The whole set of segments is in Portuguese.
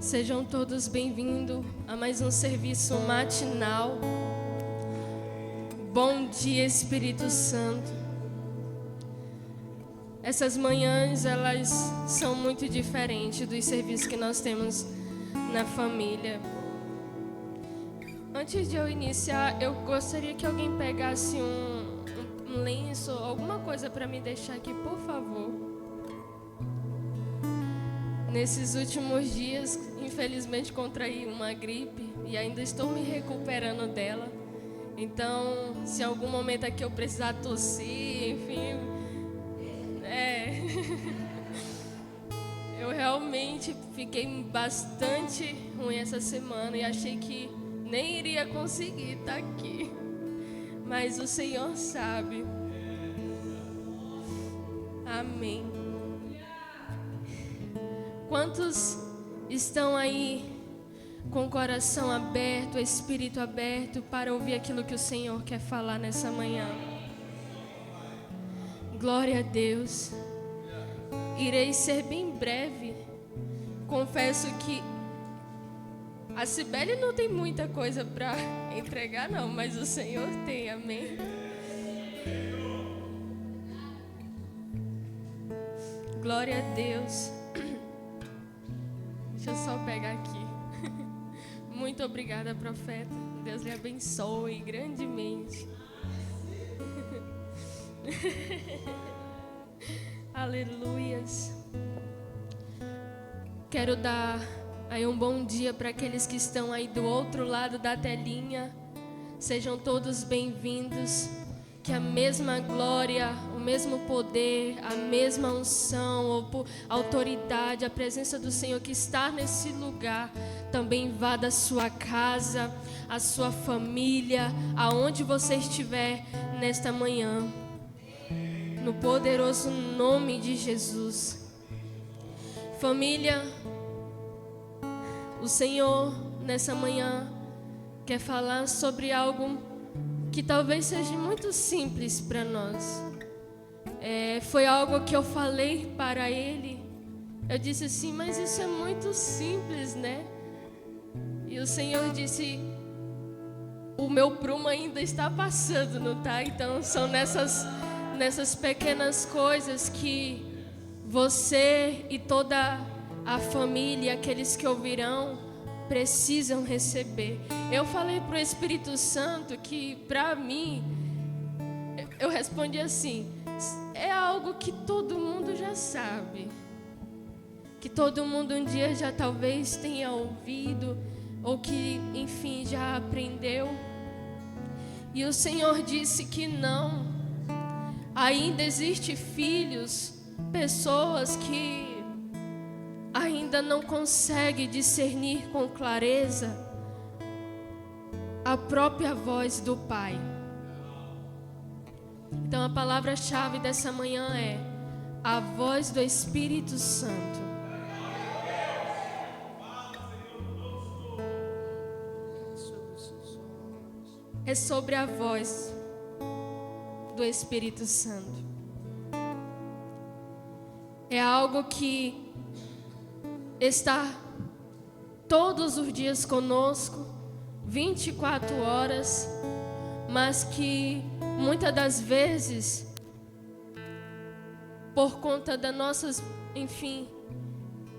Sejam todos bem-vindos a mais um serviço matinal. Bom dia, Espírito Santo. Essas manhãs, elas são muito diferentes dos serviços que nós temos na família. Antes de eu iniciar, eu gostaria que alguém pegasse um lenço, alguma coisa para me deixar aqui, por favor. Nesses últimos dias, infelizmente, contraí uma gripe e ainda estou me recuperando dela. Então, se em algum momento aqui eu precisar tossir, enfim, eu realmente fiquei bastante ruim essa semana e achei que nem iria conseguir estar aqui. Mas o Senhor sabe. Amém. Quantos estão aí com o coração aberto, espírito aberto para ouvir aquilo que o Senhor quer falar nessa manhã? Glória a Deus. Irei ser bem breve. Confesso que a Cibele não tem muita coisa para entregar não, mas o Senhor tem, amém? Glória a Deus. Deixa eu só pegar aqui. Muito obrigada, profeta. Deus lhe abençoe grandemente. Aleluias. Quero dar aí um bom dia para aqueles que estão aí do outro lado da telinha. Sejam todos bem-vindos. Que a mesma glória, o mesmo poder, a mesma unção, a autoridade, a presença do Senhor que está nesse lugar também invada a sua casa, a sua família, aonde você estiver nesta manhã. No poderoso nome de Jesus. Família, o Senhor nessa manhã quer falar sobre algo que talvez seja muito simples para nós. Foi algo que eu falei para ele. Eu disse assim, mas isso é muito simples, né? E o Senhor disse, o meu prumo ainda está passando, não tá? Então são nessas pequenas coisas que você e toda a família, aqueles que ouvirão, precisam receber. Eu falei para o Espírito Santo que, para mim, eu respondi assim, é algo que todo mundo já sabe, que todo mundo um dia já talvez tenha ouvido, ou que, enfim, já aprendeu. E o Senhor disse que não, ainda existe filhos, pessoas que ainda não consegue discernir com clareza a própria voz do Pai. Então a palavra-chave dessa manhã é a voz do Espírito Santo. É sobre a voz do Espírito Santo. É algo que está todos os dias conosco, 24 horas, mas que muitas das vezes, por conta das nossas, enfim,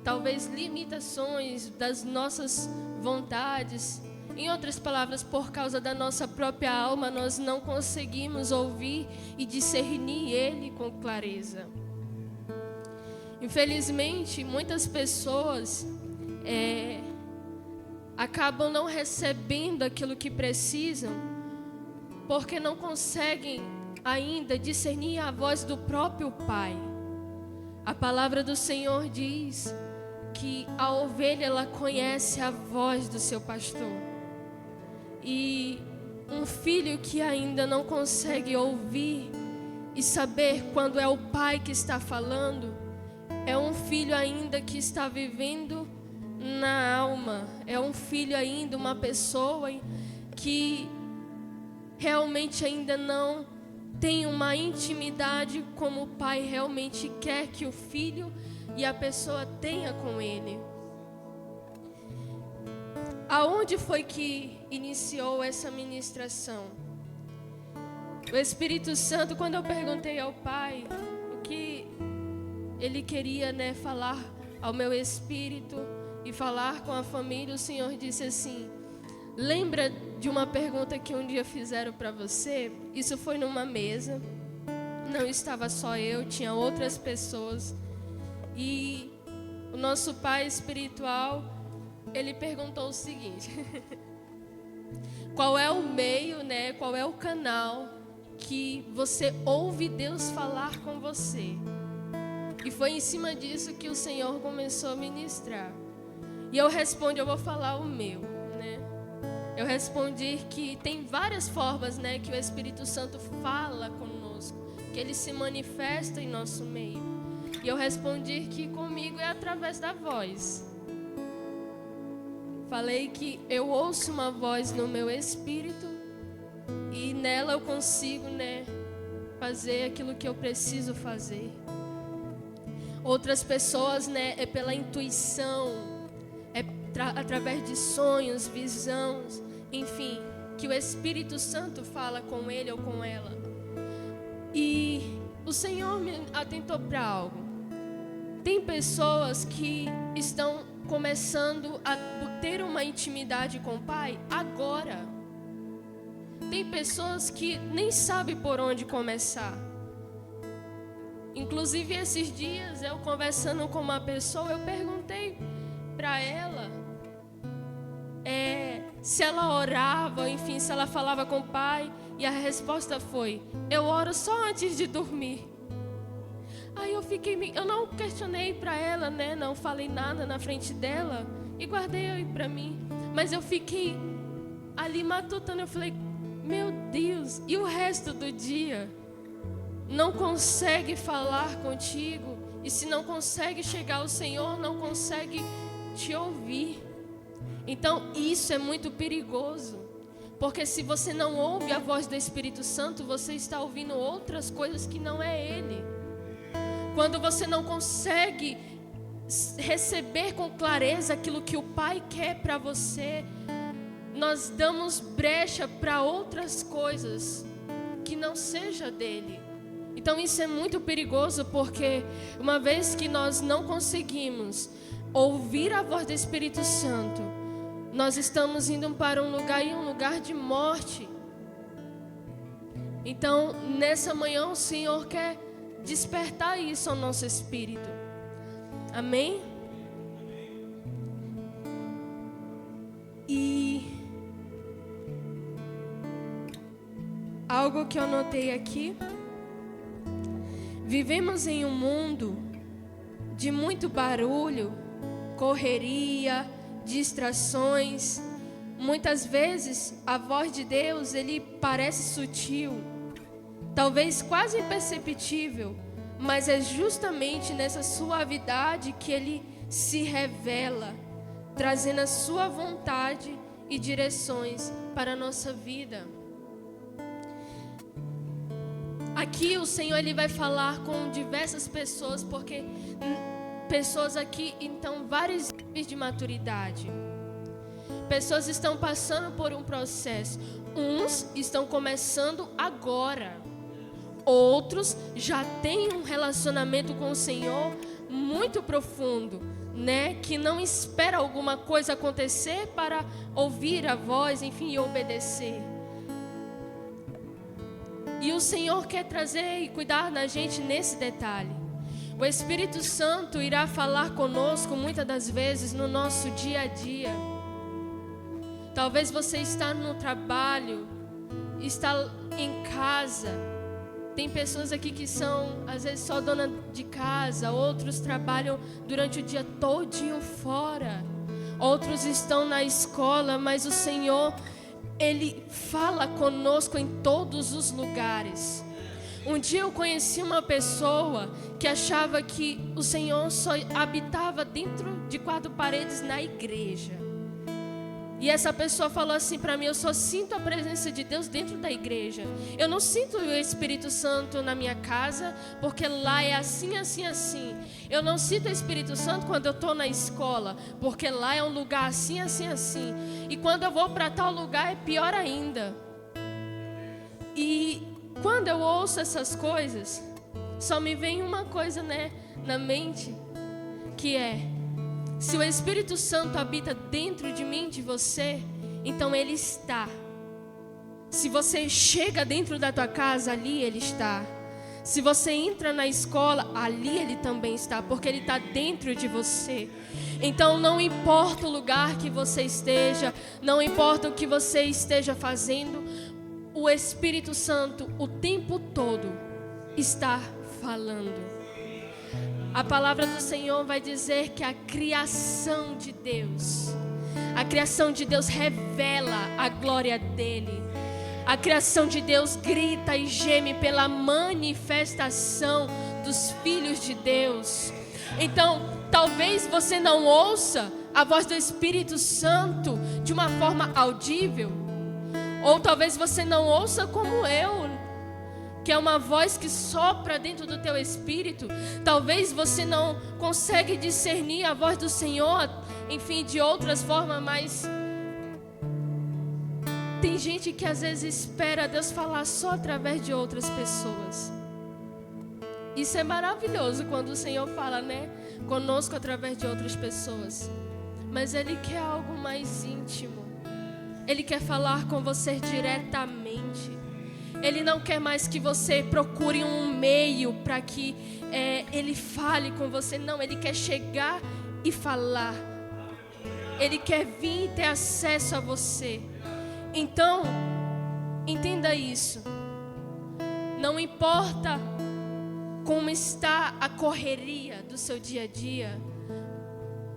talvez limitações, das nossas vontades, em outras palavras, por causa da nossa própria alma, nós não conseguimos ouvir e discernir Ele com clareza. Infelizmente, muitas pessoas acabam não recebendo aquilo que precisam, porque não conseguem ainda discernir a voz do próprio Pai. A palavra do Senhor diz que a ovelha, ela conhece a voz do seu pastor. E um filho que ainda não consegue ouvir e saber quando é o Pai que está falando, é um filho ainda que está vivendo na alma. É um filho ainda, uma pessoa que realmente ainda não tem uma intimidade como o Pai realmente quer que o filho e a pessoa tenha com ele. aonde foi que iniciou essa ministração? O Espírito Santo, quando eu perguntei ao Pai o que Ele queria, falar ao meu espírito e falar com a família, o Senhor disse assim: lembra de uma pergunta que um dia fizeram para você? Isso foi numa mesa, não estava só eu, tinha outras pessoas. E o nosso pai espiritual, ele perguntou o seguinte: qual é o meio, qual é o canal que você ouve Deus falar com você? E foi em cima disso que o Senhor começou a ministrar. E eu respondi, eu vou falar o meu, Eu respondi que tem várias formas, que o Espírito Santo fala conosco, que Ele se manifesta em nosso meio. E eu respondi que comigo é através da voz. Falei que eu ouço uma voz no meu espírito e nela eu consigo, fazer aquilo que eu preciso fazer. Outras pessoas, é pela intuição, através de sonhos, visões, enfim, que o Espírito Santo fala com ele ou com ela. E o Senhor me atentou para algo. Tem pessoas que estão começando a ter uma intimidade com o Pai agora. Tem pessoas que nem sabem por onde começar. Inclusive, esses dias, eu conversando com uma pessoa, eu perguntei para ela se ela orava, enfim, se ela falava com o Pai. E a resposta foi: eu oro só antes de dormir. Aí eu não questionei para ela, não falei nada na frente dela e guardei para mim. Mas eu fiquei ali matutando, eu falei: meu Deus, e o resto do dia? Não consegue falar contigo, e se não consegue chegar ao Senhor, não consegue te ouvir. Então isso é muito perigoso, porque se você não ouve a voz do Espírito Santo, você está ouvindo outras coisas que não é Ele. Quando você não consegue receber com clareza aquilo que o Pai quer para você, nós damos brecha para outras coisas que não seja dele. Então isso é muito perigoso, porque uma vez que nós não conseguimos ouvir a voz do Espírito Santo, nós estamos indo para um lugar de morte. Então, nessa manhã, o Senhor quer despertar isso ao nosso espírito. Amém? E algo que eu notei aqui: vivemos em um mundo de muito barulho, correria, distrações. Muitas vezes a voz de Deus, ele parece sutil, talvez quase imperceptível, mas é justamente nessa suavidade que ele se revela, trazendo a sua vontade e direções para a nossa vida. Aqui o Senhor, ele vai falar com diversas pessoas, porque pessoas aqui, então, vários níveis de maturidade. Pessoas estão passando por um processo. Uns estão começando agora. Outros já têm um relacionamento com o Senhor muito profundo, que não espera alguma coisa acontecer para ouvir a voz, enfim, e obedecer. E o Senhor quer trazer e cuidar da gente nesse detalhe. O Espírito Santo irá falar conosco muitas das vezes no nosso dia a dia. Talvez você está no trabalho, está em casa. Tem pessoas aqui que são, às vezes, só dona de casa. Outros trabalham durante o dia todinho fora. Outros estão na escola, mas o Senhor, Ele fala conosco em todos os lugares. Um dia eu conheci uma pessoa que achava que o Senhor só habitava dentro de 4 paredes na igreja. E essa pessoa falou assim para mim: eu só sinto a presença de Deus dentro da igreja. Eu não sinto o Espírito Santo na minha casa, porque lá é assim, assim, assim. Eu não sinto o Espírito Santo quando eu estou na escola, porque lá é um lugar assim, assim, assim. E quando eu vou para tal lugar é pior ainda. E quando eu ouço essas coisas, só me vem uma coisa, né, na mente, que é: se o Espírito Santo habita dentro de mim, de você, então Ele está. Se você chega dentro da tua casa, ali Ele está. Se você entra na escola, ali Ele também está, porque Ele está dentro de você. Então não importa o lugar que você esteja, não importa o que você esteja fazendo, o Espírito Santo o tempo todo está falando. A palavra do Senhor vai dizer que a criação de Deus revela a glória dele. A criação de Deus grita e geme pela manifestação dos filhos de Deus. Então, talvez você não ouça a voz do Espírito Santo de uma forma audível, ou talvez você não ouça como eu, que é uma voz que sopra dentro do teu espírito. Talvez você não consegue discernir a voz do Senhor, enfim, de outras formas, mas tem gente que às vezes espera Deus falar só através de outras pessoas. Isso é maravilhoso quando o Senhor fala, né, conosco através de outras pessoas. Mas Ele quer algo mais íntimo. Ele quer falar com você diretamente. Ele não quer mais que você procure um meio para que Ele fale com você. Não, Ele quer chegar e falar. Ele quer vir e ter acesso a você. Então, entenda isso. Não importa como está a correria do seu dia a dia,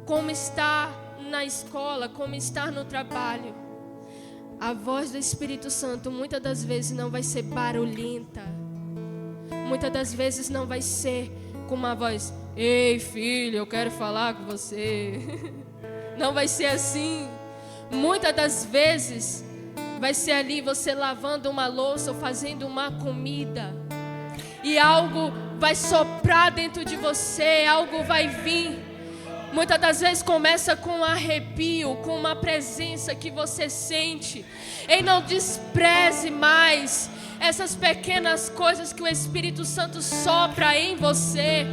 como está na escola, como está no trabalho, a voz do Espírito Santo muitas das vezes não vai ser barulhenta. Muitas das vezes não vai ser com uma voz: ei filho, eu quero falar com você. Não vai ser assim. Muitas das vezes vai ser ali você lavando uma louça ou fazendo uma comida, e algo vai soprar dentro de você, algo vai vir. Muitas das vezes começa com um arrepio, com uma presença que você sente. E não despreze mais essas pequenas coisas que o Espírito Santo sopra em você.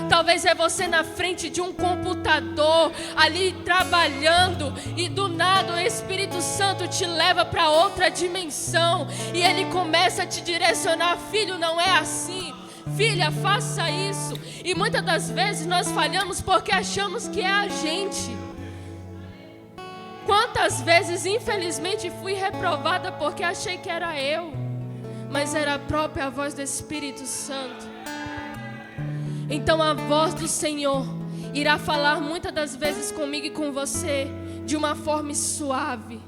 Talvez é você na frente de um computador, ali trabalhando, e do nada o Espírito Santo te leva para outra dimensão, e Ele começa a te direcionar: filho, não é assim. Filha, faça isso. E muitas das vezes nós falhamos porque achamos que é a gente. Quantas vezes, infelizmente, fui reprovada porque achei que era eu, mas era a própria voz do Espírito Santo. Então a voz do Senhor irá falar muitas das vezes comigo e com você de uma forma suave.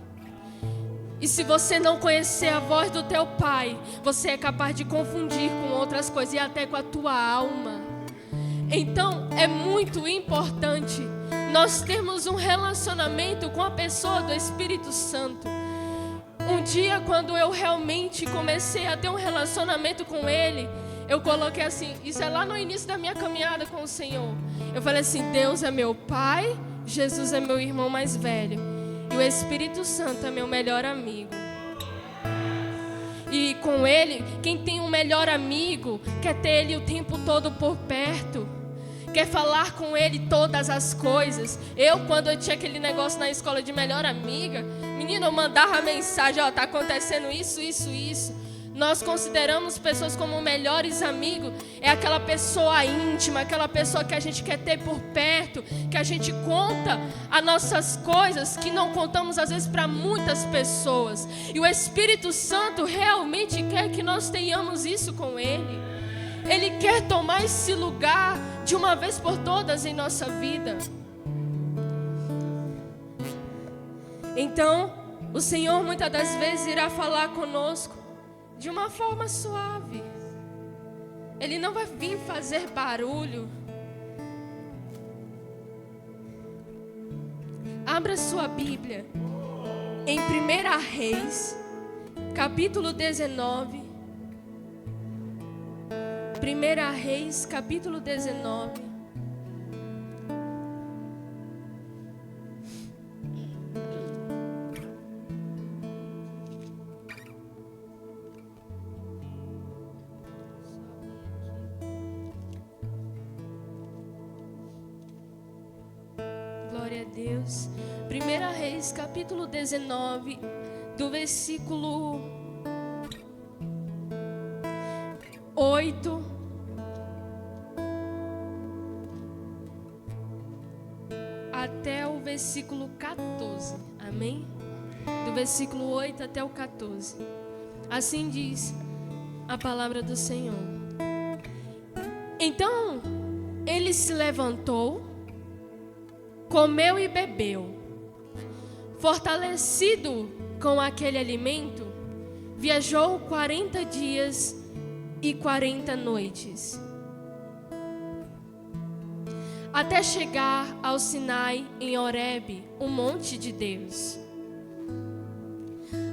E se você não conhecer a voz do teu pai, você é capaz de confundir com outras coisas e até com a tua alma. Então é muito importante nós termos um relacionamento com a pessoa do Espírito Santo. Um dia, quando eu realmente comecei a ter um relacionamento com Ele, eu coloquei assim, isso é lá no início da minha caminhada com o Senhor. Eu falei assim: Deus é meu pai, Jesus é meu irmão mais velho, e o Espírito Santo é meu melhor amigo. E com Ele, quem tem um melhor amigo, quer ter Ele o tempo todo por perto, quer falar com Ele todas as coisas. Quando eu tinha aquele negócio na escola de melhor amiga, menina, eu mandava mensagem: ó, tá acontecendo isso, isso, isso. Nós consideramos pessoas como melhores amigos. É aquela pessoa íntima, aquela pessoa que a gente quer ter por perto, que a gente conta as nossas coisas, que não contamos às vezes para muitas pessoas. E o Espírito Santo realmente quer que nós tenhamos isso com Ele. Ele quer tomar esse lugar de uma vez por todas em nossa vida. Então, o Senhor muitas das vezes irá falar conosco de uma forma suave. Ele não vai vir fazer barulho. Abra sua Bíblia em 1 Reis, capítulo 19. 1 Reis, capítulo 19. Glória a Deus. 1 Reis, capítulo 19, do versículo 8 até o versículo 14. Amém? Do versículo 8 até o 14. Assim diz a palavra do Senhor. Então ele se levantou, comeu e bebeu. Fortalecido com aquele alimento, viajou 40 dias e 40 noites, até chegar ao Sinai, em Horebe, o monte de Deus.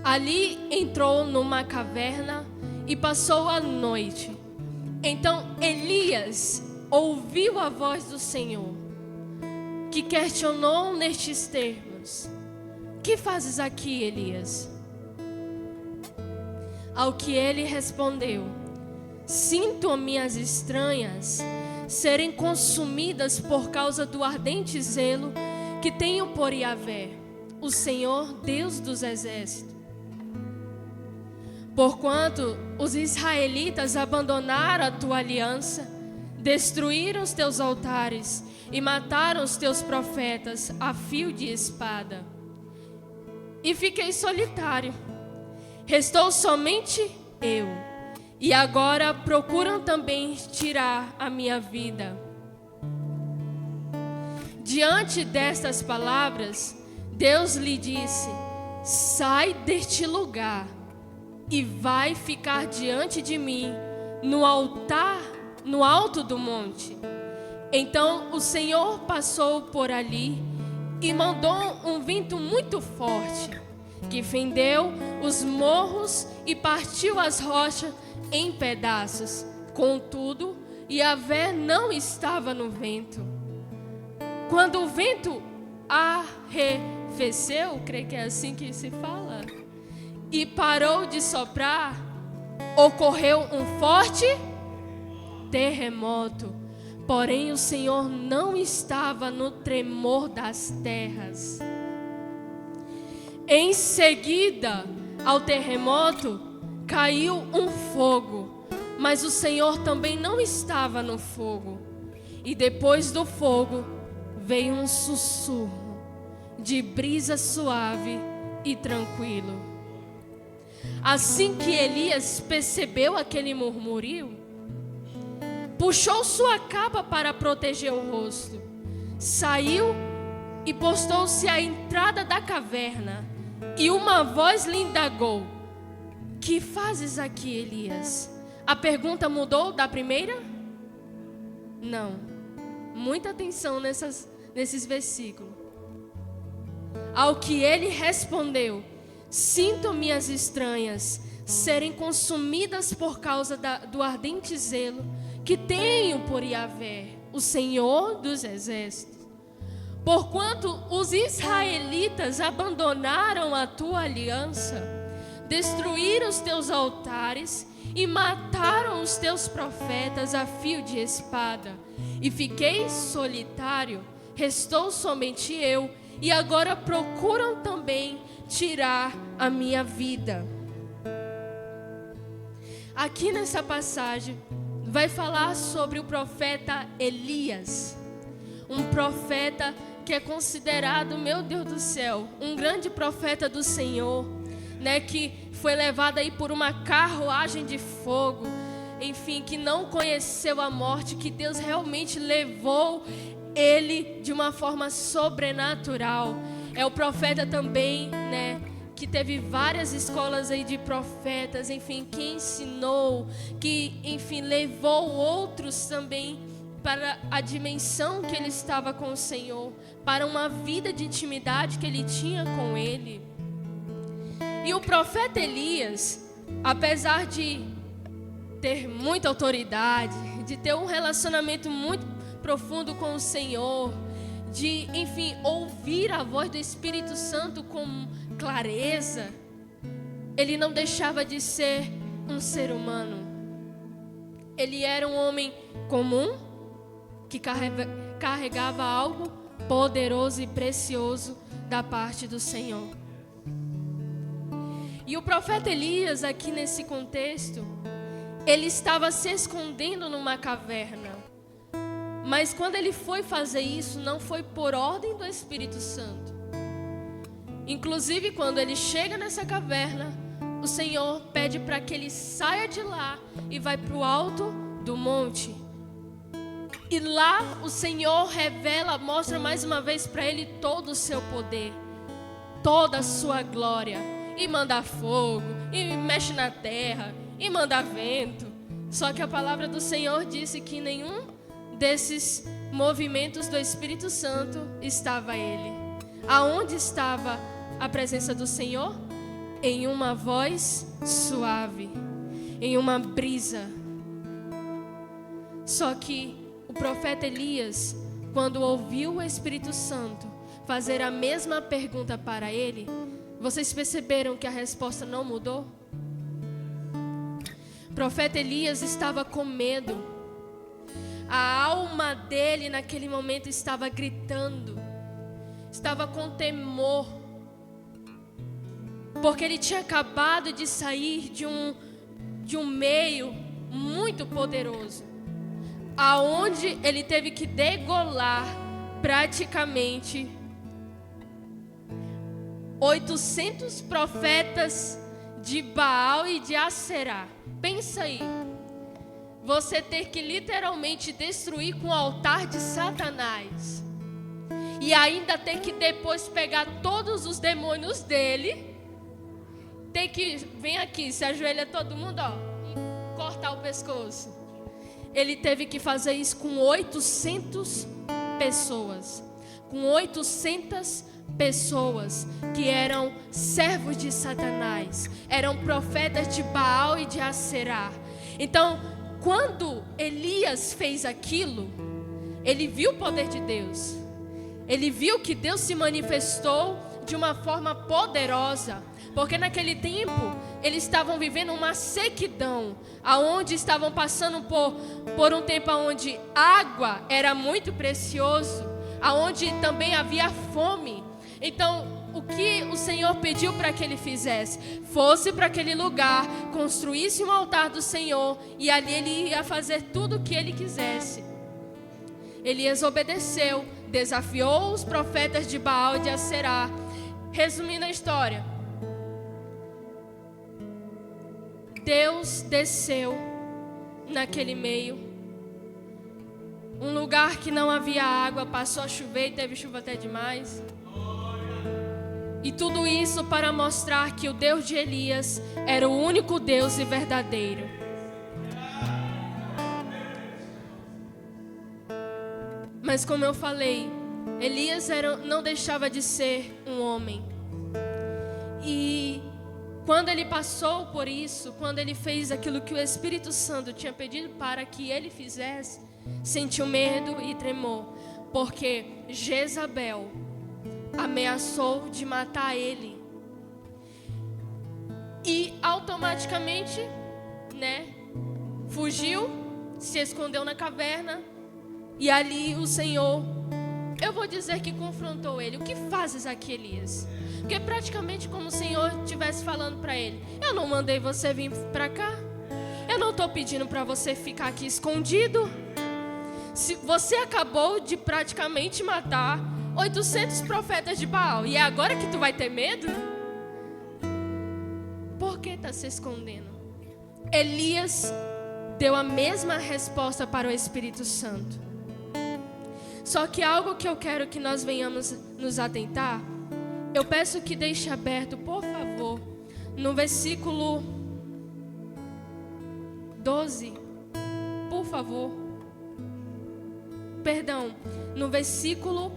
Ali entrou numa caverna e passou a noite. Então Elias ouviu a voz do Senhor, que questionou nestes termos: que fazes aqui, Elias? Ao que ele respondeu: sinto minhas entranhas serem consumidas por causa do ardente zelo que tenho por Yahvé, o Senhor Deus dos exércitos. Porquanto os israelitas abandonaram a tua aliança, destruíram os teus altares e mataram os teus profetas a fio de espada. E fiquei solitário, restou somente eu, e agora procuram também tirar a minha vida. Diante destas palavras, Deus lhe disse: sai deste lugar e vai ficar diante de mim no altar, no alto do monte. Então o Senhor passou por ali e mandou um vento muito forte, que fendeu os morros e partiu as rochas em pedaços. Contudo, Yahvé não estava no vento. Quando o vento arrefeceu, creio que é assim que se fala, e parou de soprar, ocorreu um forte terremoto. Porém, o Senhor não estava no tremor das terras. Em seguida ao terremoto, caiu um fogo, mas o Senhor também não estava no fogo. E depois do fogo, veio um sussurro de brisa suave e tranquilo. Assim que Elias percebeu aquele murmurio, puxou sua capa para proteger o rosto, saiu e postou-se à entrada da caverna. E uma voz lhe indagou: que fazes aqui, Elias? A pergunta mudou da primeira? Não. Muita atenção nesses versículos. Ao que ele respondeu: sinto minhas entranhas serem consumidas por causa do ardente zelo que tenho por Yahvé, o Senhor dos exércitos. Porquanto os israelitas abandonaram a tua aliança, destruíram os teus altares e mataram os teus profetas a fio de espada. E fiquei solitário, restou somente eu, e agora procuram também tirar a minha vida. Aqui nessa passagem vai falar sobre o profeta Elias, um profeta que é considerado, meu Deus do céu, um grande profeta do Senhor, né, que foi levado aí por uma carruagem de fogo, enfim, que não conheceu a morte, que Deus realmente levou ele de uma forma sobrenatural. É o profeta também, né, que teve várias escolas aí de profetas, enfim, que ensinou, que, enfim, levou outros também para a dimensão que ele estava com o Senhor, para uma vida de intimidade que ele tinha com ele. E o profeta Elias, apesar de ter muita autoridade, de ter um relacionamento muito profundo com o Senhor, de, enfim, ouvir a voz do Espírito Santo com clareza, ele não deixava de ser um ser humano. Ele era um homem comum que carregava algo poderoso e precioso da parte do Senhor. E o profeta Elias, aqui nesse contexto, ele estava se escondendo numa caverna. Mas quando ele foi fazer isso, não foi por ordem do Espírito Santo. Inclusive, quando ele chega nessa caverna, o Senhor pede para que ele saia de lá e vai para o alto do monte. E lá o Senhor revela, mostra mais uma vez para ele todo o seu poder, toda a sua glória. E manda fogo, e mexe na terra, e manda vento. Só que a palavra do Senhor disse que nenhum desses movimentos do Espírito Santo estava ele. Aonde estava a presença do Senhor? Em uma voz suave, em uma brisa. Só que o profeta Elias, quando ouviu o Espírito Santo fazer a mesma pergunta para ele, vocês perceberam que a resposta não mudou? O profeta Elias estava com medo. A alma dele naquele momento estava gritando, estava com temor, porque ele tinha acabado de sair de um meio muito poderoso, aonde ele teve que degolar praticamente 800 profetas de Baal e de Aserá. Pensa aí, você ter que literalmente destruir com o altar de Satanás e ainda ter que depois pegar todos os demônios dele, ter que, vem aqui, se ajoelha todo mundo, ó, e cortar o pescoço. Ele teve que fazer isso com 800 pessoas, com 800 pessoas que eram servos de Satanás, eram profetas de Baal e de Aserá. Então, quando Elias fez aquilo, ele viu o poder de Deus. Ele viu que Deus se manifestou de uma forma poderosa, porque naquele tempo eles estavam vivendo uma sequidão, aonde estavam passando por um tempo onde água era muito precioso, aonde também havia fome. Então, o que o Senhor pediu para que ele fizesse? Fosse para aquele lugar, construísse um altar do Senhor, e ali ele ia fazer tudo o que ele quisesse. Elias obedeceu, desafiou os profetas de Baal e de Aserá. Resumindo a história, Deus desceu naquele meio, um lugar que não havia água, passou a chover e teve chuva até demais. E tudo isso para mostrar que o Deus de Elias era o único Deus e verdadeiro. Mas como eu falei, Elias não deixava de ser um homem. E quando ele passou por isso, quando ele fez aquilo que o Espírito Santo tinha pedido para que ele fizesse, sentiu medo e tremor, porque Jezabel ameaçou de matar ele. E automaticamente, fugiu, se escondeu na caverna. E ali o Senhor, eu vou dizer que confrontou ele. O que fazes aqui, Elias? Porque praticamente como o Senhor estivesse falando para ele: eu não mandei você vir para cá. Eu não estou pedindo para você ficar aqui escondido. Se você acabou de praticamente matar 800 profetas de Baal, e é agora que tu vai ter medo? Por que está se escondendo? Elias deu a mesma resposta para o Espírito Santo. Só que algo que eu quero que nós venhamos nos atentar, eu peço que deixe aberto, por favor, no versículo 12, por favor. Perdão, no versículo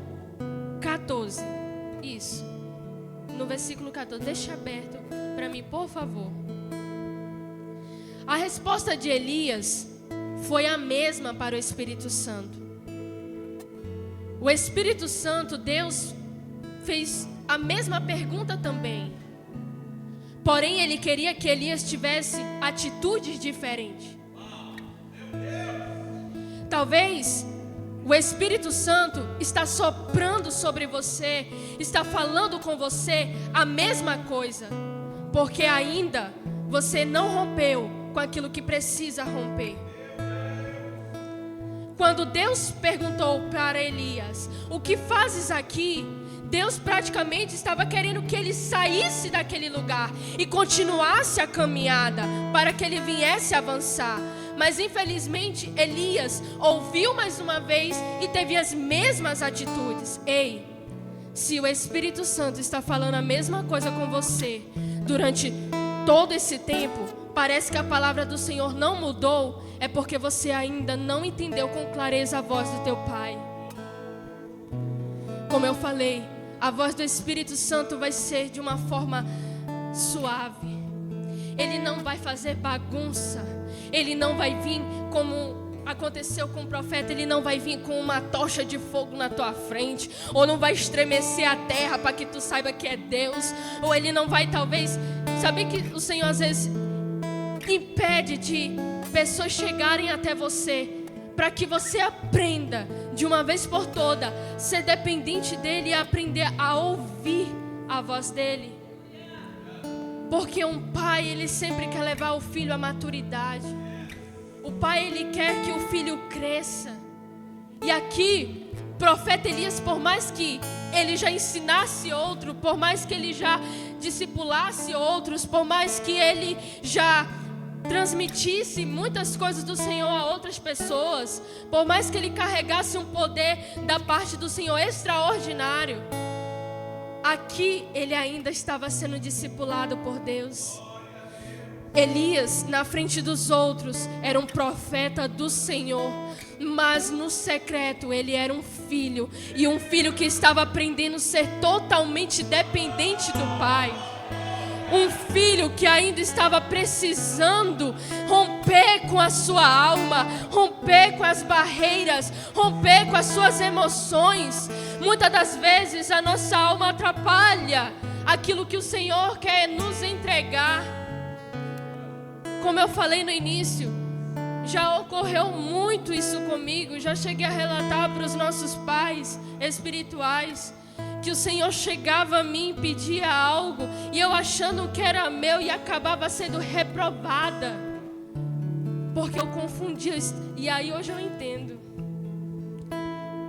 14, isso, no versículo 14, deixa aberto, para mim, por favor. A resposta de Elias foi a mesma para o Espírito Santo. O Espírito Santo, Deus fez a mesma pergunta também. Porém, ele queria que Elias tivesse atitudes diferentes. Talvez o Espírito Santo está soprando sobre você, está falando com você a mesma coisa, porque ainda você não rompeu com aquilo que precisa romper. Quando Deus perguntou para Elias, o que fazes aqui? Deus praticamente estava querendo que ele saísse daquele lugar e continuasse a caminhada para que ele viesse avançar. Mas infelizmente Elias ouviu mais uma vez e teve as mesmas atitudes. Ei, se o Espírito Santo está falando a mesma coisa com você durante todo esse tempo, parece que a palavra do Senhor não mudou, é porque você ainda não entendeu com clareza a voz do teu Pai. Como eu falei, a voz do Espírito Santo vai ser de uma forma suave. Ele não vai fazer bagunça. Ele não vai vir como aconteceu com o profeta. Ele não vai vir com uma tocha de fogo na tua frente, ou não vai estremecer a terra para que tu saiba que é Deus, ou ele não vai talvez... Sabe que o Senhor às vezes impede de pessoas chegarem até você, para que você aprenda de uma vez por toda ser dependente dele e aprender a ouvir a voz dele. Porque um pai, ele sempre quer levar o filho à maturidade. O pai, ele quer que o filho cresça. E aqui, o profeta Elias, por mais que ele já ensinasse outro, por mais que ele já discipulasse outros, por mais que ele já transmitisse muitas coisas do Senhor a outras pessoas, por mais que ele carregasse um poder da parte do Senhor extraordinário, aqui ele ainda estava sendo discipulado por Deus. Elias, na frente dos outros, era um profeta do Senhor, mas no secreto ele era um filho, e um filho que estava aprendendo a ser totalmente dependente do pai. Um filho que ainda estava precisando romper com a sua alma, romper com as barreiras, romper com as suas emoções. Muitas das vezes a nossa alma atrapalha aquilo que o Senhor quer nos entregar. Como eu falei no início, já ocorreu muito isso comigo. Já cheguei a relatar para os nossos pais espirituais que o Senhor chegava a mim e pedia algo, e eu achando que era meu, e acabava sendo reprovada, porque eu confundia. E aí hoje eu entendo.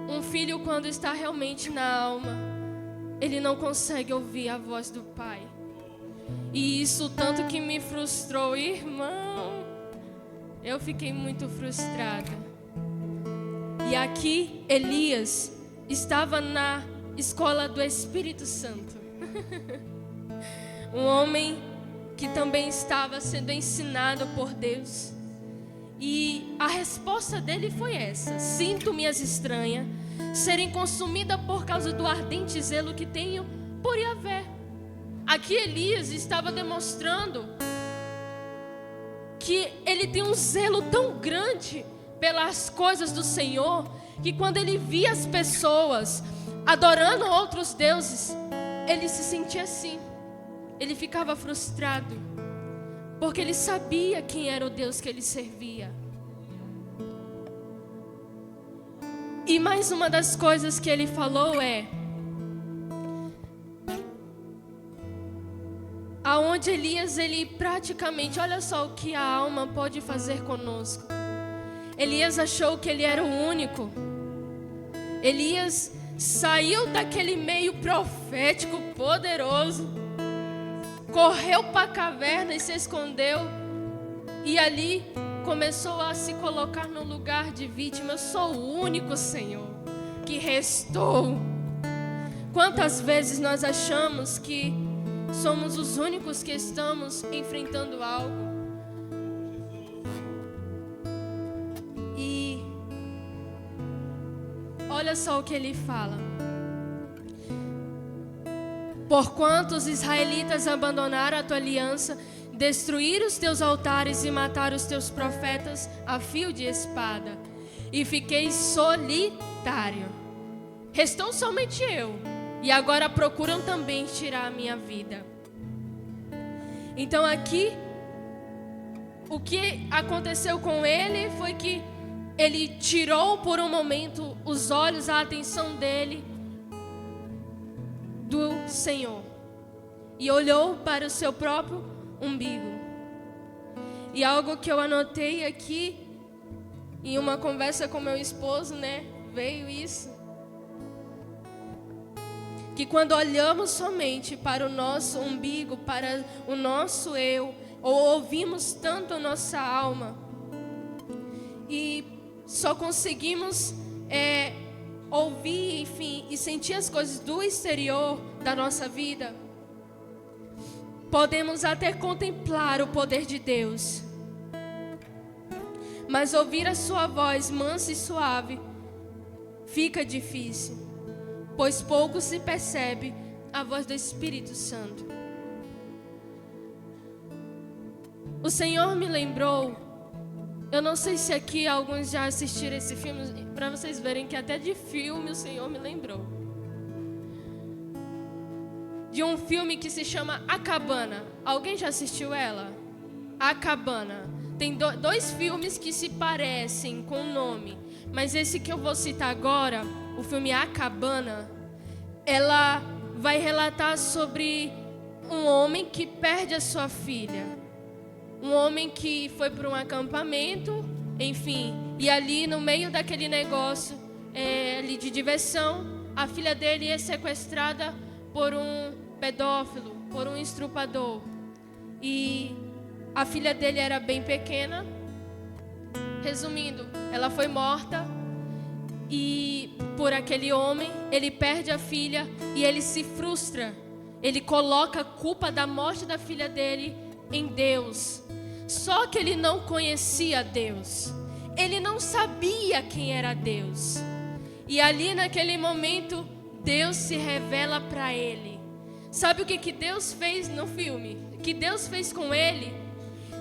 Um filho, quando está realmente na alma, ele não consegue ouvir a voz do pai. E isso tanto que me frustrou, irmão. Eu fiquei muito frustrada. E aqui Elias estava na escola do Espírito Santo. Um homem que também estava sendo ensinado por Deus. E a resposta dele foi essa: sinto-me as estranhas, serem consumida por causa do ardente zelo que tenho por Yahvé. Aqui Elias estava demonstrando que ele tem um zelo tão grande pelas coisas do Senhor, que quando ele via as pessoas adorando outros deuses, ele se sentia assim. Ele ficava frustrado, porque ele sabia quem era o Deus que ele servia. E mais uma das coisas que ele falou é: aonde Elias, ele praticamente, olha só o que a alma pode fazer conosco. Elias achou que ele era o único. Elias saiu daquele meio profético poderoso, correu para a caverna e se escondeu, e ali começou a se colocar no lugar de vítima. Eu sou o único, Senhor, que restou. Quantas vezes nós achamos que somos os únicos que estamos enfrentando algo? E olha só o que ele fala. Porquanto os israelitas abandonaram a tua aliança, destruíram os teus altares e mataram os teus profetas a fio de espada. E fiquei solitário. Restou somente eu. E agora procuram também tirar a minha vida. Então aqui, o que aconteceu com ele foi que ele tirou por um momento os olhos, a atenção dele do Senhor. E olhou para o seu próprio umbigo. E algo que eu anotei aqui, em uma conversa com meu esposo, veio isso. Que quando olhamos somente para o nosso umbigo, para o nosso eu, ou ouvimos tanto a nossa alma, e só conseguimos ouvir, enfim, e sentir as coisas do exterior da nossa vida, podemos até contemplar o poder de Deus, mas ouvir a sua voz mansa e suave fica difícil, pois pouco se percebe a voz do Espírito Santo. O Senhor me lembrou, eu não sei se aqui alguns já assistiram esse filme, para vocês verem que até de filme o Senhor me lembrou. De um filme que se chama A Cabana. Alguém já assistiu ela? A Cabana. Tem dois filmes que se parecem com o nome, mas esse que eu vou citar agora, o filme A Cabana, ela vai relatar sobre um homem que perde a sua filha. Um homem que foi para um acampamento, enfim, e ali no meio daquele negócio ali de diversão, a filha dele é sequestrada por um pedófilo, por um estuprador. E a filha dele era bem pequena. Resumindo, ela foi morta e por aquele homem, ele perde a filha e ele se frustra. Ele coloca a culpa da morte da filha dele em Deus. Só que ele não conhecia Deus. Ele não sabia quem era Deus. E ali naquele momento, Deus se revela para ele. Sabe o que Deus fez no filme? O que Deus fez com ele?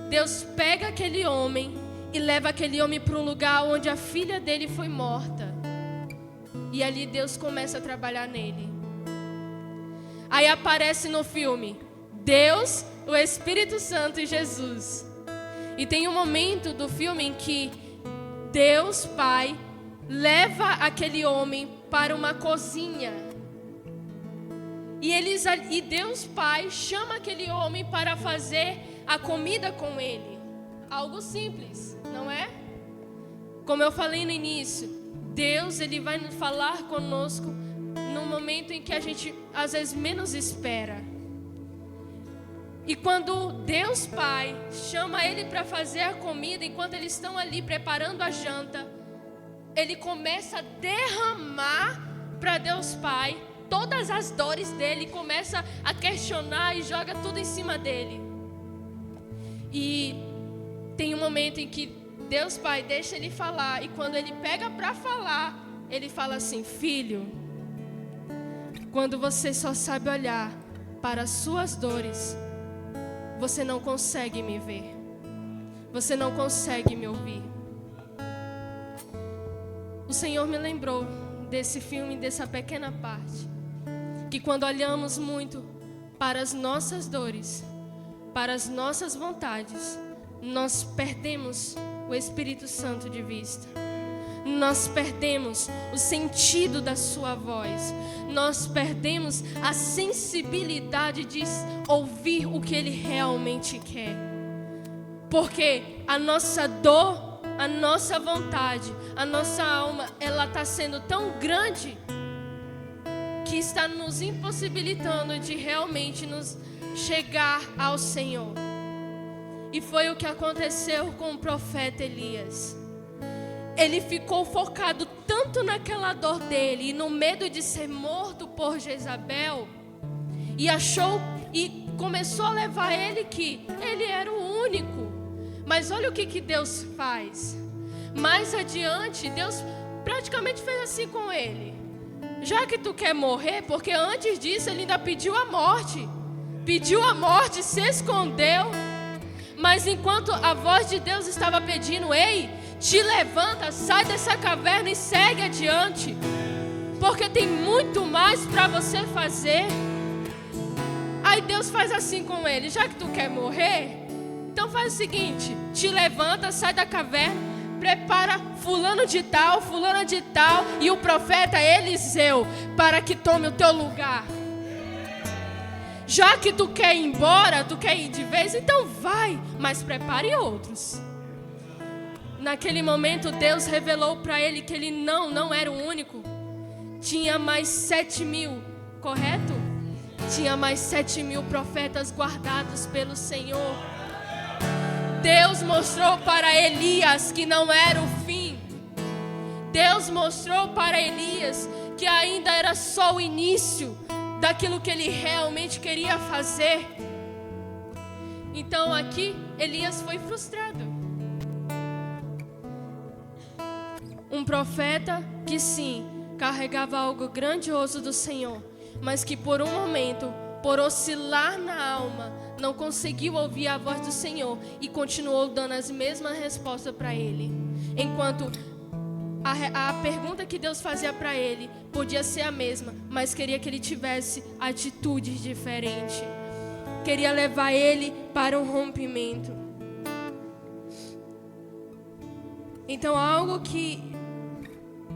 Deus pega aquele homem e leva aquele homem para um lugar onde a filha dele foi morta. E ali Deus começa a trabalhar nele. Aí aparece no filme Deus, o Espírito Santo e Jesus. E tem um momento do filme em que Deus Pai leva aquele homem para uma cozinha. E Deus Pai chama aquele homem para fazer a comida com ele. Algo simples, não é? Como eu falei no início, Deus ele vai falar conosco no momento em que a gente às vezes menos espera. E quando Deus Pai chama ele para fazer a comida, enquanto eles estão ali preparando a janta, ele começa a derramar para Deus Pai todas as dores dele, começa a questionar e joga tudo em cima dele. E tem um momento em que Deus Pai deixa ele falar, e quando ele pega para falar, ele fala assim: filho, quando você só sabe olhar para as suas dores, você não consegue me ver. Você não consegue me ouvir. O Senhor me lembrou desse filme, dessa pequena parte, que quando olhamos muito para as nossas dores, para as nossas vontades, nós perdemos o Espírito Santo de vista. Nós perdemos o sentido da sua voz. Nós perdemos a sensibilidade de ouvir o que Ele realmente quer. Porque a nossa dor, a nossa vontade, a nossa alma, ela está sendo tão grande que está nos impossibilitando de realmente nos chegar ao Senhor. E foi o que aconteceu com o profeta Elias. Ele ficou focado tanto naquela dor dele e no medo de ser morto por Jezabel, e começou a levar ele que ele era o único. Mas olha o que Deus faz. Mais adiante, Deus praticamente fez assim com ele: já que tu quer morrer, porque antes disso ele ainda pediu a morte. Pediu a morte, se escondeu. Mas enquanto a voz de Deus estava pedindo: ei, te levanta, sai dessa caverna e segue adiante, porque tem muito mais para você fazer. Aí Deus faz assim com ele: já que tu quer morrer, então faz o seguinte, te levanta, sai da caverna, prepara fulana de tal e o profeta Eliseu para que tome o teu lugar. Já que tu quer ir embora, tu quer ir de vez, então vai, mas prepare outros. Naquele momento Deus revelou para ele que ele não era o único. Tinha mais 7.000, correto? Tinha mais 7.000 profetas guardados pelo Senhor. Deus mostrou para Elias que não era o fim. Deus mostrou para Elias que ainda era só o início daquilo que ele realmente queria fazer. Então aqui Elias foi frustrado. Um profeta que sim, carregava algo grandioso do Senhor, mas que por um momento, por oscilar na alma, não conseguiu ouvir a voz do Senhor e continuou dando as mesmas respostas para ele. Enquanto a pergunta que Deus fazia para ele podia ser a mesma, mas queria que ele tivesse atitudes diferentes. Queria levar ele para um rompimento. Então, algo que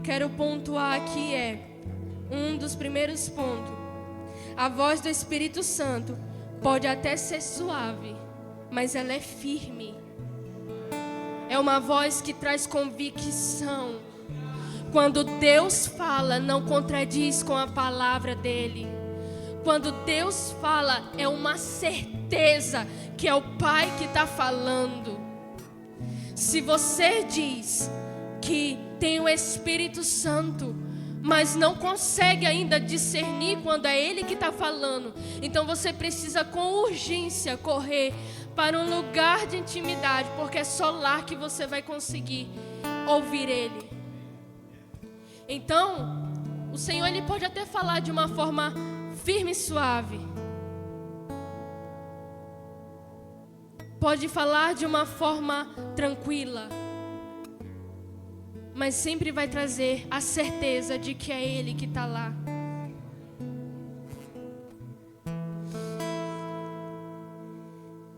quero pontuar aqui é um dos primeiros pontos. A voz do Espírito Santo pode até ser suave, mas ela é firme. É uma voz que traz convicção. Quando Deus fala, não contradiz com a palavra dele. Quando Deus fala, é uma certeza que é o Pai que está falando. Se você diz que tem o Espírito Santo, mas não consegue ainda discernir quando é Ele que está falando, então você precisa com urgência correr para um lugar de intimidade, porque é só lá que você vai conseguir ouvir Ele. Então, o Senhor ele pode até falar de uma forma firme e suave. Pode falar de uma forma tranquila. Mas sempre vai trazer a certeza de que é Ele que está lá.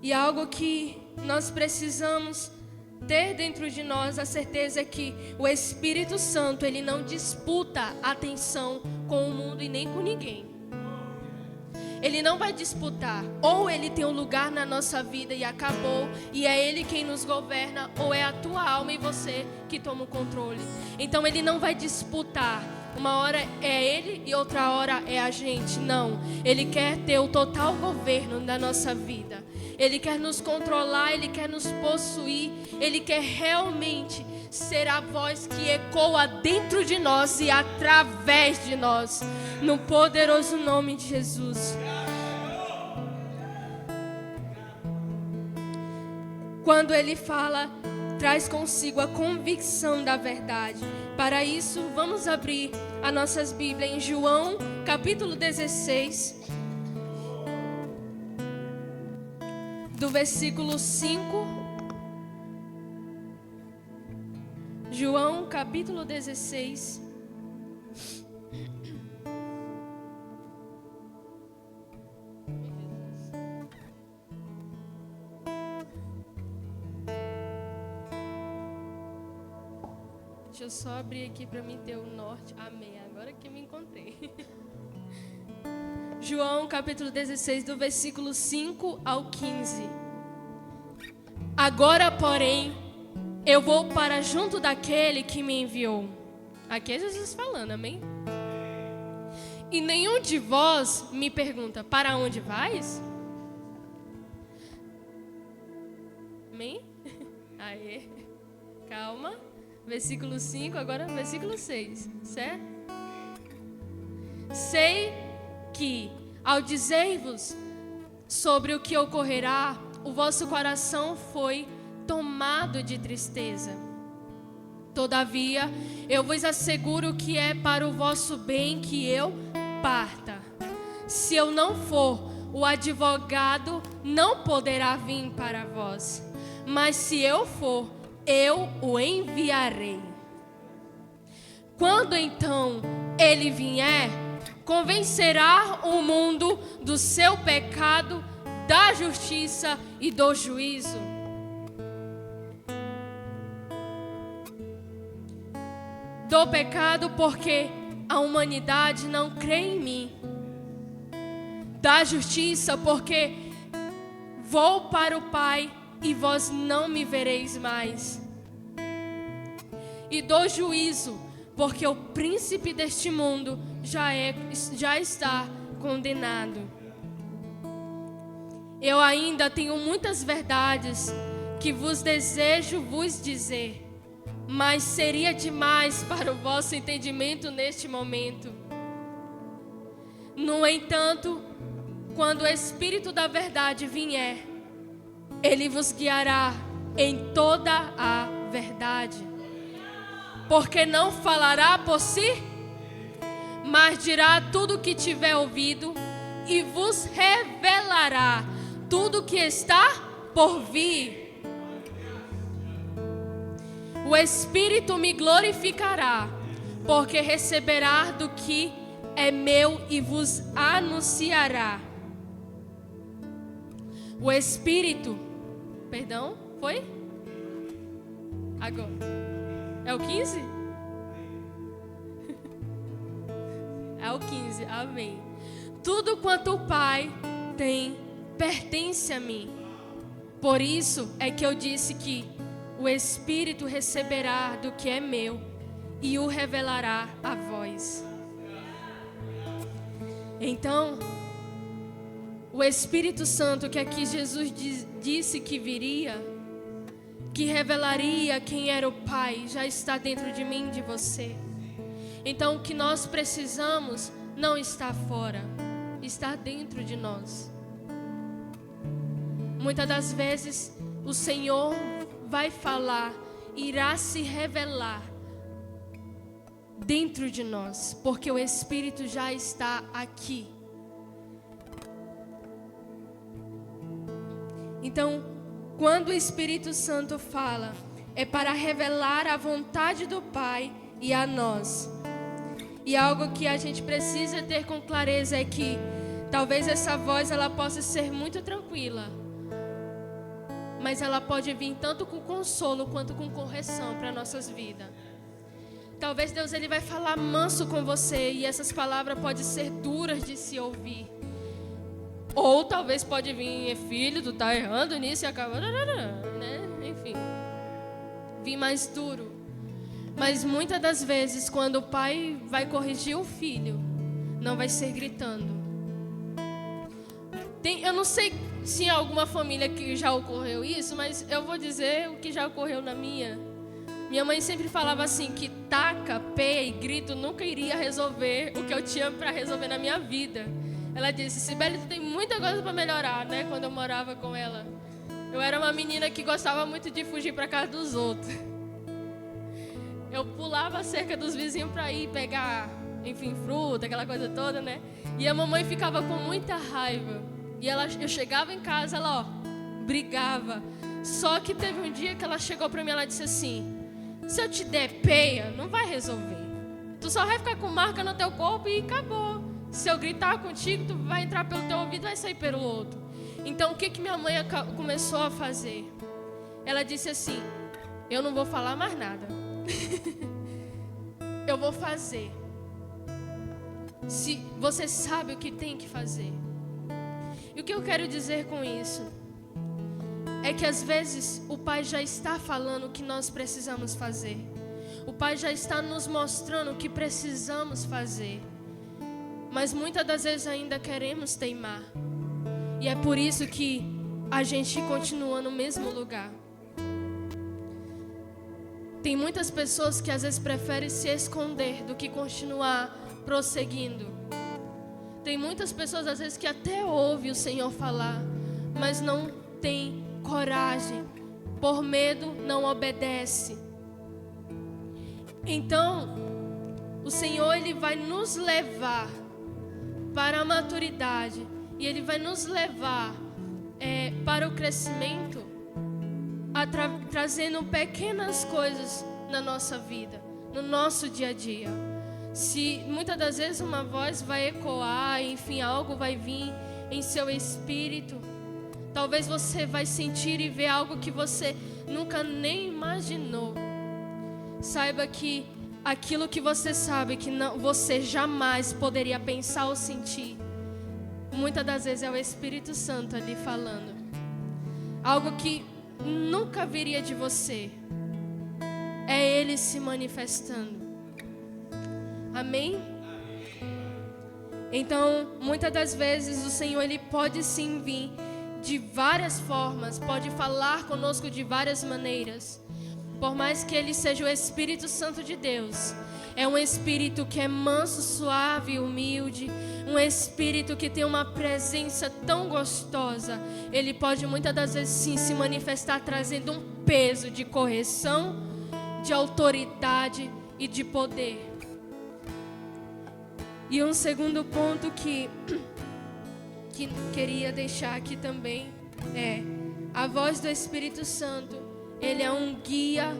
E algo que nós precisamos ter dentro de nós, a certeza é que o Espírito Santo, ele não disputa atenção com o mundo e nem com ninguém. Ele não vai disputar. Ou ele tem um lugar na nossa vida e acabou, e é Ele quem nos governa, ou é a tua alma e você que toma o controle. Então ele não vai disputar. Uma hora é Ele e outra hora é a gente. Não. Ele quer ter o total governo da nossa vida. Ele quer nos controlar, Ele quer nos possuir. Ele quer realmente ser a voz que ecoa dentro de nós e através de nós. No poderoso nome de Jesus. Quando Ele fala, traz consigo a convicção da verdade. Para isso, vamos abrir as nossas Bíblias em João, capítulo 16, do versículo 5. João, capítulo 16. Deixa eu só abrir aqui para mim ter o norte. Amém. Agora que eu me encontrei. João, capítulo 16, do versículo 5 ao 15. Agora, porém, eu vou para junto daquele que me enviou. Aqui é Jesus falando, amém? E nenhum de vós me pergunta, para onde vais? Amém? Aê. Calma. Versículo 5, agora versículo 6, certo? Sei que, ao dizer-vos sobre o que ocorrerá, o vosso coração foi tomado de tristeza. Todavia, eu vos asseguro que é para o vosso bem que eu parta. Se eu não for, o advogado não poderá vir para vós. Mas se eu for, eu o enviarei. Quando então ele vier, convencerá o mundo do seu pecado, da justiça e do juízo. Do pecado, porque a humanidade não crê em mim. Da justiça, porque vou para o Pai e vós não me vereis mais. E do juízo, porque o príncipe deste mundo já está condenado. Eu ainda tenho muitas verdades que vos desejo vos dizer, mas seria demais para o vosso entendimento neste momento. No entanto, quando o Espírito da verdade vier, ele vos guiará em toda a verdade. Porque não falará por si, mas dirá tudo o que tiver ouvido e vos revelará tudo o que está por vir. O Espírito me glorificará, porque receberá do que é meu e vos anunciará. O Espírito, foi? Agora. É o 15? É o 15, amém. Tudo quanto o Pai tem pertence a mim. Por isso é que eu disse que o Espírito receberá do que é meu e o revelará a vós. Então, o Espírito Santo que aqui Jesus disse que viria, que revelaria quem era o Pai, já está dentro de mim e de você. Então, o que nós precisamos não está fora, está dentro de nós. Muitas das vezes, o Senhor vai falar, irá se revelar dentro de nós, porque o Espírito já está aqui. Então, quando o Espírito Santo fala, é para revelar a vontade do Pai e a nós. E algo que a gente precisa ter com clareza é que talvez essa voz ela possa ser muito tranquila, mas ela pode vir tanto com consolo quanto com correção para nossas vidas. Talvez Deus ele vai falar manso com você e essas palavras podem ser duras de se ouvir. Ou talvez pode vir, filho, tu tá errando nisso e acaba, né? Enfim, vir mais duro. Mas muitas das vezes, quando o pai vai corrigir o filho, não vai ser gritando. Eu não sei se em alguma família que já ocorreu isso, mas eu vou dizer o que já ocorreu na minha. Minha mãe sempre falava assim, que taca, pé e grito nunca iria resolver o que eu tinha para resolver na minha vida. Ela disse, Sibeli, tu tem muita coisa para melhorar, né? Quando eu morava com ela. Eu era uma menina que gostava muito de fugir para casa dos outros. Eu pulava a cerca dos vizinhos para ir pegar, enfim, fruta, aquela coisa toda, né? E a mamãe ficava com muita raiva. E eu chegava em casa, ela, brigava. Só que teve um dia que ela chegou para mim e ela disse assim, se eu te der peia, não vai resolver. Tu só vai ficar com marca no teu corpo e acabou. Se eu gritar contigo, tu vai entrar pelo teu ouvido e vai sair pelo outro. Então, o que minha mãe começou a fazer? Ela disse assim, eu não vou falar mais nada. Eu vou fazer. Se você sabe o que tem que fazer. E o que eu quero dizer com isso? É que às vezes o Pai já está falando o que nós precisamos fazer. O Pai já está nos mostrando o que precisamos fazer. Mas muitas das vezes ainda queremos teimar. E é por isso que a gente continua no mesmo lugar. Tem muitas pessoas que às vezes preferem se esconder do que continuar prosseguindo. Tem muitas pessoas às vezes que até ouvem o Senhor falar, mas não tem coragem, por medo não obedece. Então, o Senhor, Ele vai nos levar para a maturidade e Ele vai nos levar para o crescimento, trazendo pequenas coisas na nossa vida, no nosso dia a dia. Se muitas das vezes uma voz vai ecoar, enfim, algo vai vir em seu espírito, talvez você vai sentir e ver algo que você nunca nem imaginou. Saiba que aquilo que você sabe que você jamais poderia pensar ou sentir, muitas das vezes é o Espírito Santo ali falando. Algo que nunca viria de você, é Ele se manifestando. Amém? Então, muitas das vezes o Senhor, Ele pode sim vir de várias formas, pode falar conosco de várias maneiras. Por mais que Ele seja o Espírito Santo de Deus, é um Espírito que é manso, suave, humilde, um Espírito que tem uma presença tão gostosa. Ele pode muitas das vezes sim se manifestar trazendo um peso de correção, de autoridade e de poder. E um segundo ponto que queria deixar aqui também é a voz do Espírito Santo. Ele é um guia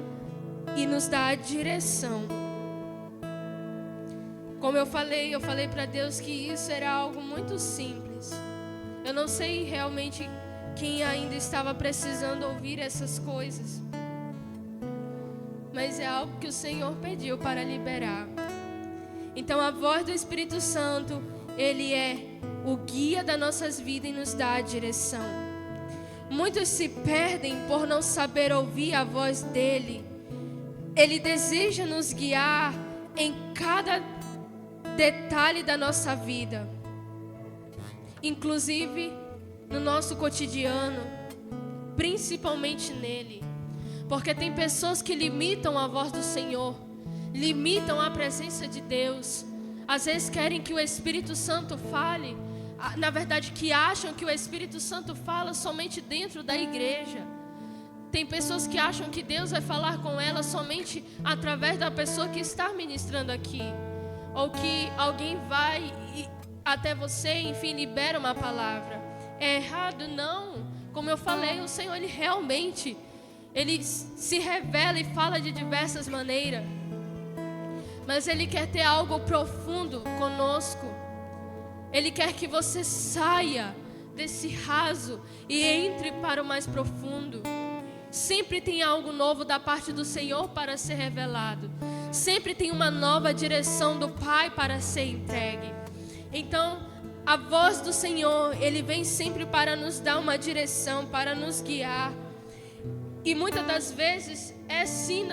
e nos dá a direção. Como eu falei para Deus que isso era algo muito simples. Eu não sei realmente quem ainda estava precisando ouvir essas coisas, mas é algo que o Senhor pediu para liberar. Então a voz do Espírito Santo, Ele é o guia das nossas vidas e nos dá a direção. Muitos se perdem por não saber ouvir a voz dEle. Ele deseja nos guiar em cada detalhe da nossa vida, inclusive no nosso cotidiano, principalmente nele. Porque tem pessoas que limitam a voz do Senhor, limitam a presença de Deus. Às vezes querem que o Espírito Santo fale, na verdade que acham que o Espírito Santo fala somente dentro da igreja. Tem pessoas que acham que Deus vai falar com elas somente através da pessoa que está ministrando aqui, ou que alguém vai até você, enfim, libera uma palavra. É errado? Não. Como eu falei, o Senhor, Ele realmente, Ele se revela e fala de diversas maneiras, mas Ele quer ter algo profundo conosco. Ele quer que você saia desse raso e entre para o mais profundo. Sempre tem algo novo da parte do Senhor para ser revelado. Sempre tem uma nova direção do Pai para ser entregue. Então, a voz do Senhor, Ele vem sempre para nos dar uma direção, para nos guiar. E muitas das vezes é sim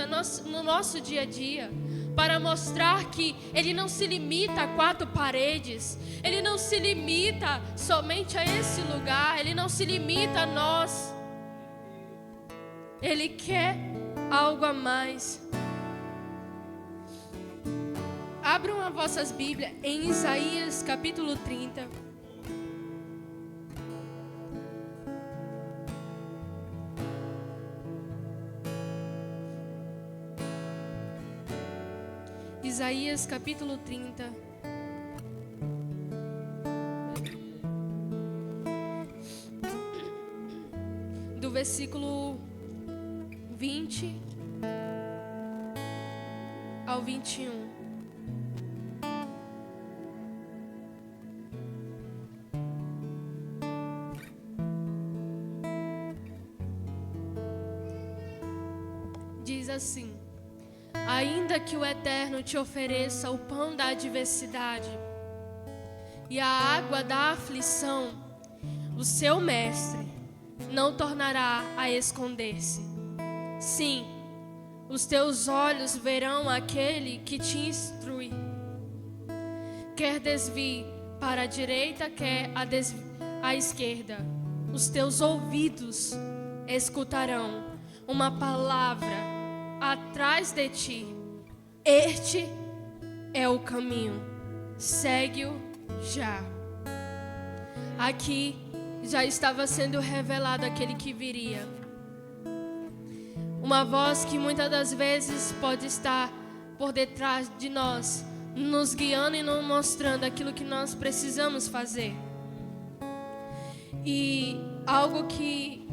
no nosso dia a dia, para mostrar que Ele não se limita a 4 paredes, Ele não se limita somente a esse lugar, Ele não se limita a nós. Ele quer algo a mais. Abram as vossas Bíblias em Isaías capítulo 30. Isaías capítulo 30. Do versículo 20 ao 21. Diz assim: ainda que o Eterno te ofereça o pão da adversidade e a água da aflição, o seu mestre não tornará a esconder-se. Sim, os teus olhos verão aquele que te instrui. Quer desvie para a direita, quer à esquerda, os teus ouvidos escutarão uma palavra atrás de ti. Este é o caminho, segue-o já. Aqui já estava sendo revelado aquele que viria. Uma voz que muitas das vezes pode estar por detrás de nós, nos guiando e nos mostrando aquilo que nós precisamos fazer. E algo que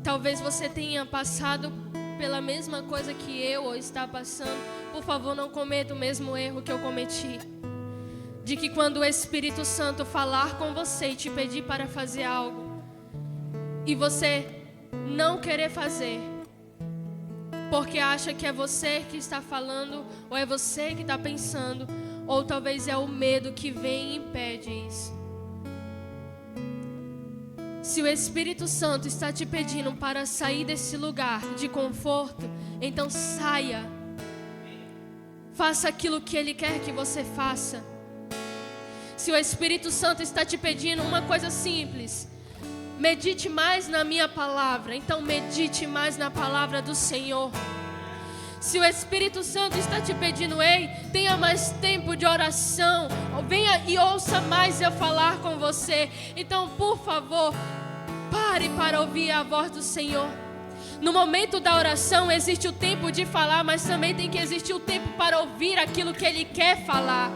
talvez você tenha passado pela mesma coisa que eu ou está passando, por favor, não cometa o mesmo erro que eu cometi. De que quando o Espírito Santo falar com você e te pedir para fazer algo, e você não querer fazer, porque acha que é você que está falando, ou é você que está pensando, ou talvez é o medo que vem e impede isso. Se o Espírito Santo está te pedindo para sair desse lugar de conforto, então saia. Faça aquilo que Ele quer que você faça. Se o Espírito Santo está te pedindo uma coisa simples, medite mais na minha palavra, então medite mais na palavra do Senhor. Se o Espírito Santo está te pedindo, ei, tenha mais tempo de oração, venha e ouça mais eu falar com você, então por favor, pare para ouvir a voz do Senhor. No momento da oração existe o tempo de falar, mas também tem que existir o tempo para ouvir aquilo que Ele quer falar.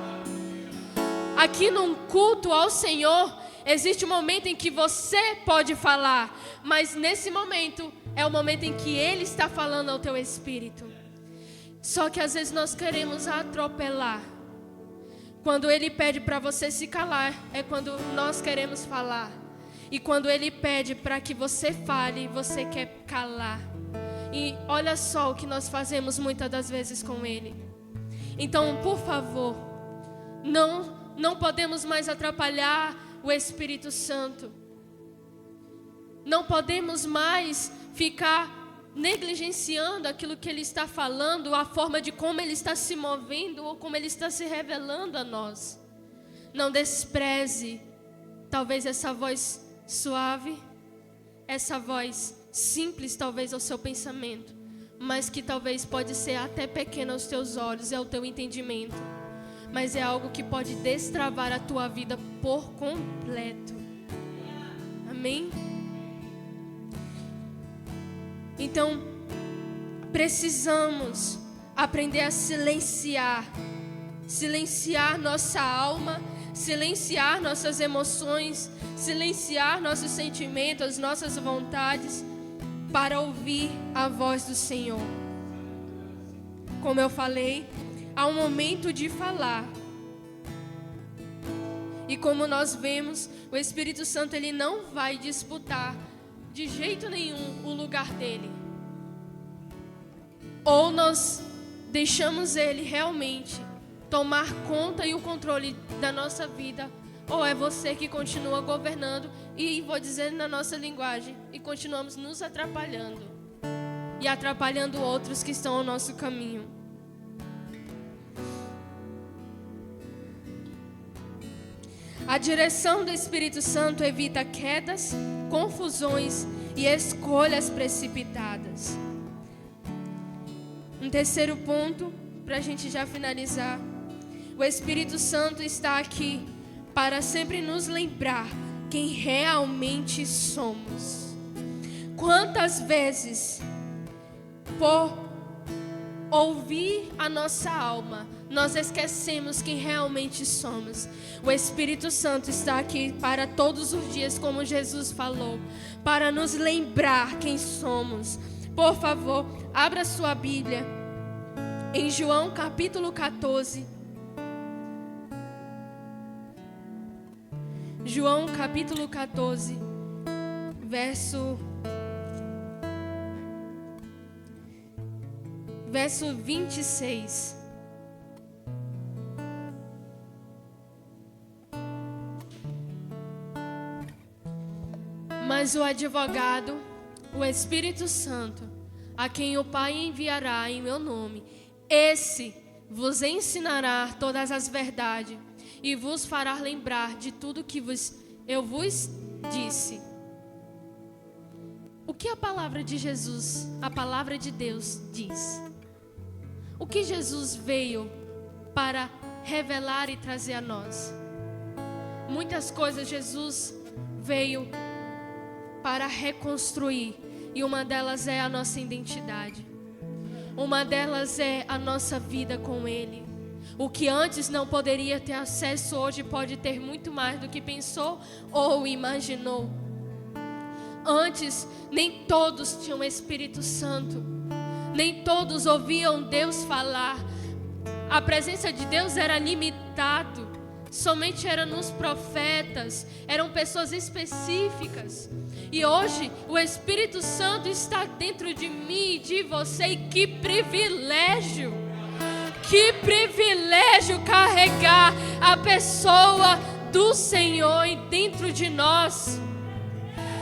Aqui num culto ao Senhor, existe um momento em que você pode falar, mas nesse momento é o momento em que Ele está falando ao teu espírito. Só que às vezes nós queremos atropelar. Quando Ele pede para você se calar, é quando nós queremos falar. E quando Ele pede para que você fale, você quer calar. E olha só o que nós fazemos muitas das vezes com Ele. Então, por favor, não podemos mais atrapalhar o Espírito Santo. Não podemos mais ficar negligenciando aquilo que Ele está falando, a forma de como Ele está se movendo ou como Ele está se revelando a nós. Não despreze, talvez essa voz suave, essa voz simples talvez ao seu pensamento, mas que talvez pode ser até pequena aos teus olhos e ao teu entendimento, mas é algo que pode destravar a tua vida por completo. Amém? Então, precisamos aprender a silenciar nossa alma, silenciar nossas emoções, silenciar nossos sentimentos, nossas vontades, para ouvir a voz do Senhor. Como eu falei, há um momento de falar. E como nós vemos, o Espírito Santo ele não vai disputar de jeito nenhum o lugar dele. Ou nós deixamos ele realmente tomar conta e o controle da nossa vida, ou é você que continua governando e, vou dizer na nossa linguagem, e continuamos nos atrapalhando e atrapalhando outros que estão ao nosso caminho. A direção do Espírito Santo evita quedas, confusões e escolhas precipitadas. Um terceiro ponto, para a gente já finalizar. O Espírito Santo está aqui para sempre nos lembrar quem realmente somos. Quantas vezes, por ouvir a nossa alma, nós esquecemos quem realmente somos. O Espírito Santo está aqui para todos os dias, como Jesus falou, para nos lembrar quem somos. Por favor, abra sua Bíblia em João capítulo 14. João capítulo 14, verso 26. Mas o advogado, o Espírito Santo, a quem o Pai enviará em meu nome, esse vos ensinará todas as verdades e vos fará lembrar de tudo que eu vos disse. O que a palavra de Jesus, a palavra de Deus diz? O que Jesus veio para revelar e trazer a nós? Muitas coisas Jesus veio para reconstruir, e uma delas é a nossa identidade. Uma delas é a nossa vida com Ele. O que antes não poderia ter acesso, hoje pode ter muito mais do que pensou ou imaginou. Antes, nem todos tinham Espírito Santo. Nem todos ouviam Deus falar. A presença de Deus era limitada. Somente era nos profetas. Eram pessoas específicas. E hoje, o Espírito Santo está dentro de mim e de você. E que privilégio! Que privilégio carregar a pessoa do Senhor dentro de nós.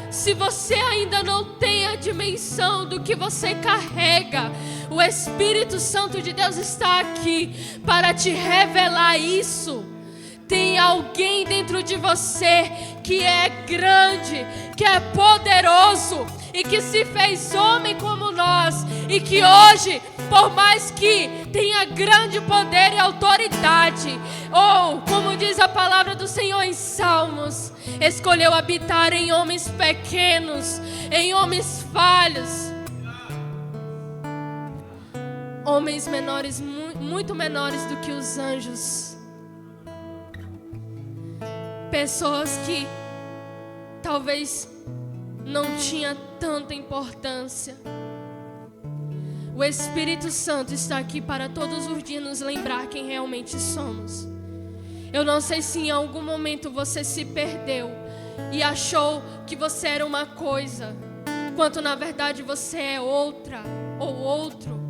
Se você ainda não tem a dimensão do que você carrega, o Espírito Santo de Deus está aqui para te revelar isso. Tem alguém dentro de você que é grande, que é poderoso e que se fez homem como nós, e que hoje, por mais que tenha grande poder e autoridade, ou como diz a palavra do Senhor em Salmos, escolheu habitar em homens pequenos, em homens falhos, homens menores, muito menores do que os anjos. Pessoas que talvez não tinha tanta importância. O Espírito Santo está aqui para todos os dias nos lembrar quem realmente somos. Eu não sei se em algum momento você se perdeu e achou que você era uma coisa, quando na verdade você é outra ou outro.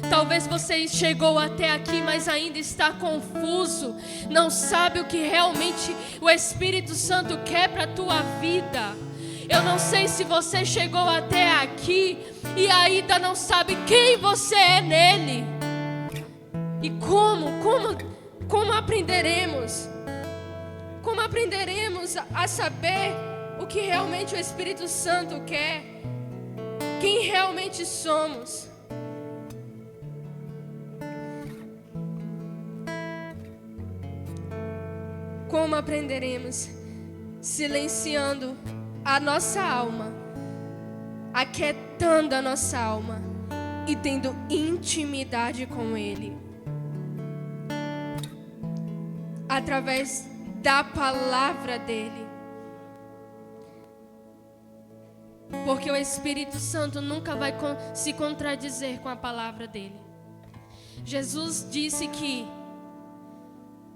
Talvez você chegou até aqui, mas ainda está confuso, não sabe o que realmente o Espírito Santo quer para a tua vida. Eu não sei se você chegou até aqui e ainda não sabe quem você é nele. E como aprenderemos? Como aprenderemos a saber o que realmente o Espírito Santo quer? Quem realmente somos? Como aprenderemos? Silenciando a nossa alma, aquietando a nossa alma e tendo intimidade com Ele, através da palavra dEle. Porque o Espírito Santo nunca vai se contradizer com a palavra dEle. Jesus disse que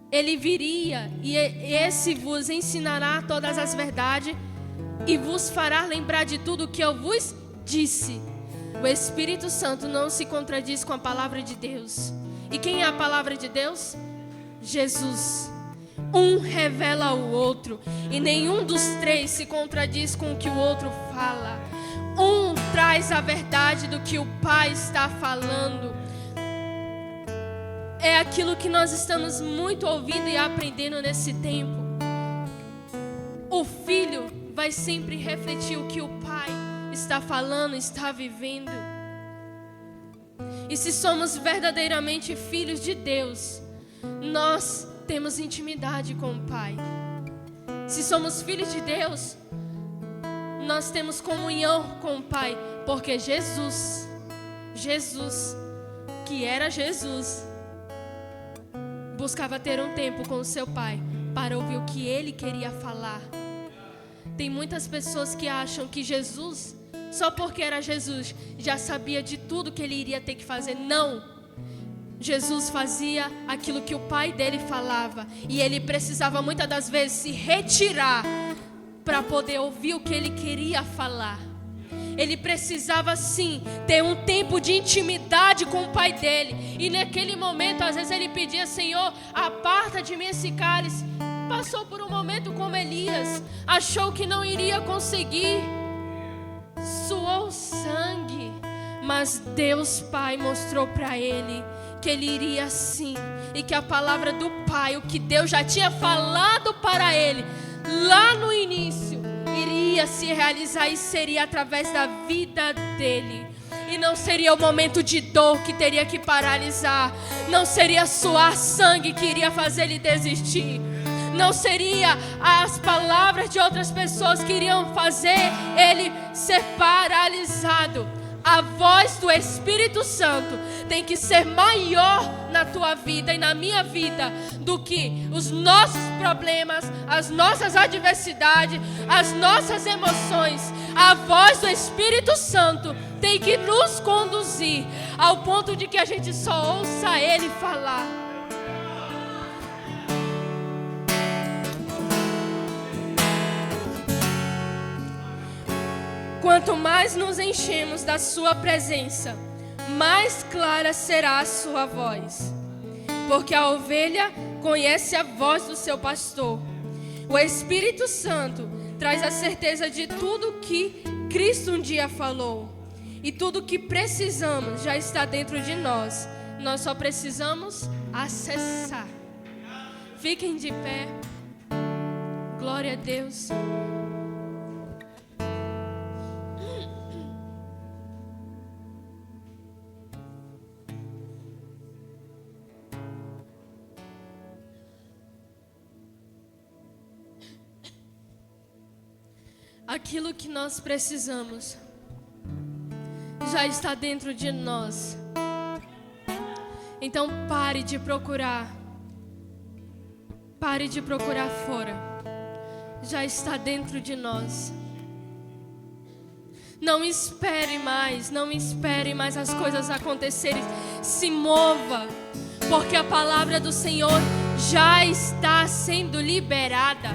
Ele viria e esse vos ensinará todas as verdades e vos fará lembrar de tudo o que eu vos disse. O Espírito Santo não se contradiz com a palavra de Deus. E quem é a palavra de Deus? Jesus. Um revela o outro e nenhum dos três se contradiz com o que o outro fala. Um traz a verdade do que o Pai está falando. É aquilo que nós estamos muito ouvindo e aprendendo nesse tempo. O Filho vai sempre refletir o que o Pai está falando, está vivendo. E se somos verdadeiramente filhos de Deus, nós temos intimidade com o Pai. Se somos filhos de Deus, nós temos comunhão com o Pai, porque Jesus, que era Jesus, buscava ter um tempo com o seu Pai para ouvir o que Ele queria falar. Tem muitas pessoas que acham que Jesus, só porque era Jesus, já sabia de tudo que Ele iria ter que fazer. Não! Jesus fazia aquilo que o Pai dele falava, e Ele precisava muitas das vezes se retirar para poder ouvir o que Ele queria falar. Ele precisava sim ter um tempo de intimidade com o Pai dele. E naquele momento, às vezes ele pedia: Senhor, aparta de mim esse cálice. Passou por um momento como Elias, achou que não iria conseguir, suou sangue, mas Deus Pai mostrou para ele que ele iria sim, e que a palavra do Pai, o que Deus já tinha falado para ele lá no início, iria se realizar e seria através da vida dele. E não seria o momento de dor que teria que paralisar, não seria suar sangue que iria fazer ele desistir, não seria as palavras de outras pessoas que iriam fazer ele ser paralisado. A voz do Espírito Santo tem que ser maior na tua vida e na minha vida do que os nossos problemas, as nossas adversidades, as nossas emoções. A voz do Espírito Santo tem que nos conduzir ao ponto de que a gente só ouça Ele falar. Quanto mais nos enchemos da sua presença, mais clara será a sua voz. Porque a ovelha conhece a voz do seu pastor. O Espírito Santo traz a certeza de tudo que Cristo um dia falou. E tudo que precisamos já está dentro de nós. Nós só precisamos acessar. Fiquem de pé. Glória a Deus. Aquilo que nós precisamos já está dentro de nós. Então pare de procurar. Pare de procurar fora. Já está dentro de nós. Não espere mais. Não espere mais as coisas acontecerem. Se mova. Porque a palavra do Senhor já está sendo liberada.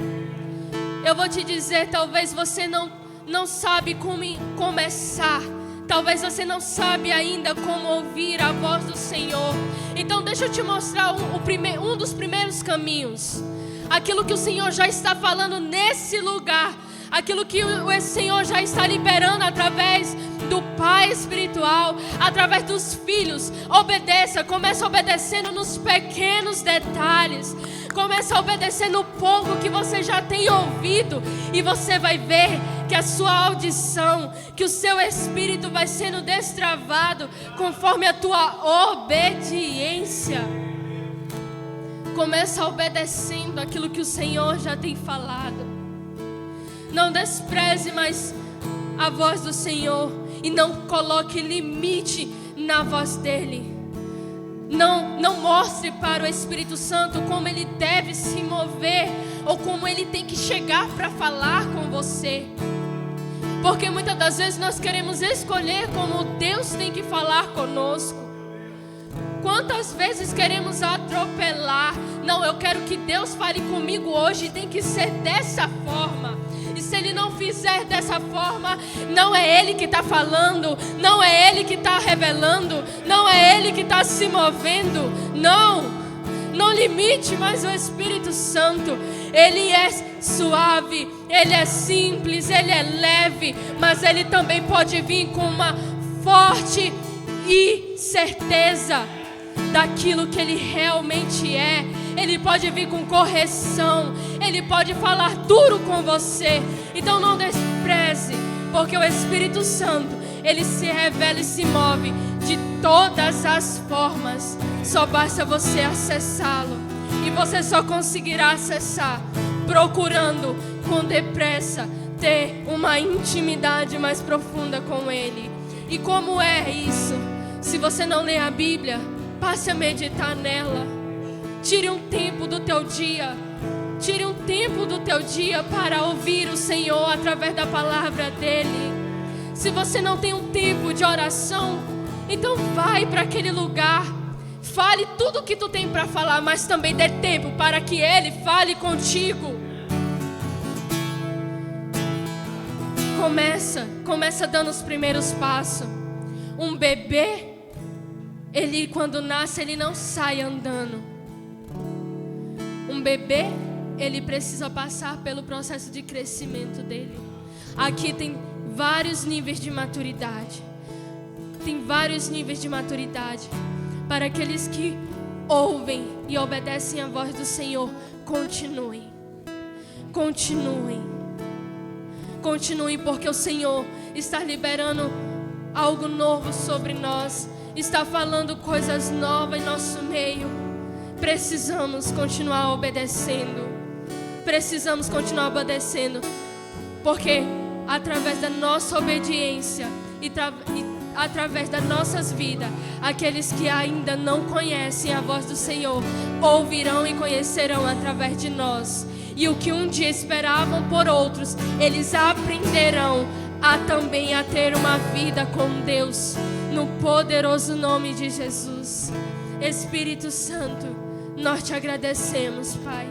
Eu vou te dizer, talvez você não sabe como começar. Talvez você não sabe ainda como ouvir a voz do Senhor. Então deixa eu te mostrar um dos primeiros caminhos. Aquilo que o Senhor já está falando nesse lugar. Aquilo que o Senhor já está liberando através do Pai espiritual, através dos filhos. Obedeça, começa obedecendo nos pequenos detalhes. Começa a obedecer no pouco que você já tem ouvido. E você vai ver que a sua audição, que o seu espírito vai sendo destravado conforme a tua obediência. Começa obedecendo aquilo que o Senhor já tem falado. Não despreze mais a voz do Senhor e não coloque limite na voz dele. Não mostre para o Espírito Santo como ele deve se mover ou como ele tem que chegar para falar com você. Porque muitas das vezes nós queremos escolher como Deus tem que falar conosco. Quantas vezes queremos atropelar? Não, eu quero que Deus fale comigo hoje, tem que ser dessa forma. E se Ele não fizer dessa forma, não é Ele que está falando, não é Ele que está revelando, não é Ele que está se movendo. Não limite mais o Espírito Santo. Ele é suave, Ele é simples, Ele é leve, mas Ele também pode vir com uma forte e certeza daquilo que Ele realmente é. Ele pode vir com correção, Ele pode falar duro com você. Então não despreze, porque o Espírito Santo, Ele se revela e se move de todas as formas. Só basta você acessá-lo. E você só conseguirá acessar procurando com depressa ter uma intimidade mais profunda com Ele. E como é isso? Se você não lê a Bíblia, passe a meditar nela. Tire um tempo do teu dia. Tire um tempo do teu dia para ouvir o Senhor através da palavra dEle. Se você não tem um tempo de oração, então vai para aquele lugar. Fale tudo o que tu tem para falar, mas também dê tempo para que Ele fale contigo. Começa dando os primeiros passos. Um bebê, ele quando nasce, ele não sai andando. Um bebê, ele precisa passar pelo processo de crescimento dele. Aqui tem vários níveis de maturidade. Tem vários níveis de maturidade. Para aqueles que ouvem e obedecem a voz do Senhor, continuem. Continuem. Continuem, porque o Senhor está liberando algo novo sobre nós. Está falando coisas novas em nosso meio. Precisamos continuar obedecendo. Precisamos continuar obedecendo. Porque através da nossa obediência e através das nossas vidas, aqueles que ainda não conhecem a voz do Senhor, ouvirão e conhecerão através de nós. E o que um dia esperavam por outros, eles aprenderão também a ter uma vida com Deus, no poderoso nome de Jesus. Espírito Santo, nós te agradecemos, Pai.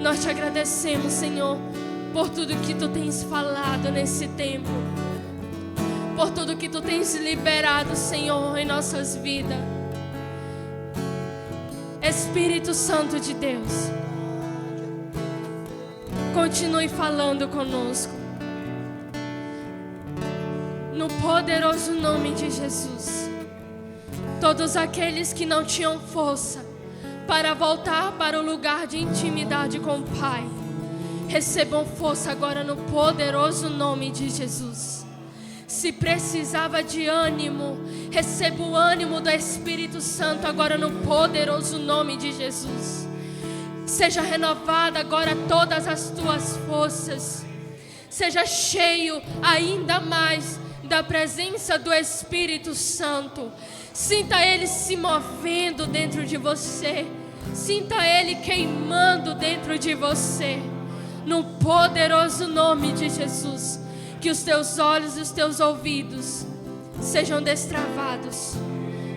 Nós te agradecemos, Senhor, por tudo que Tu tens falado nesse tempo, por tudo que Tu tens liberado, Senhor, em nossas vidas. Espírito Santo de Deus, continue falando conosco, no poderoso nome de Jesus. Todos aqueles que não tinham força para voltar para o lugar de intimidade com o Pai, recebam força agora no poderoso nome de Jesus. Se precisava de ânimo, receba o ânimo do Espírito Santo agora no poderoso nome de Jesus. Seja renovada agora todas as tuas forças. Seja cheio ainda mais da presença do Espírito Santo. Sinta Ele se movendo dentro de você. Sinta Ele queimando dentro de você. No poderoso nome de Jesus. Que os teus olhos e os teus ouvidos sejam destravados.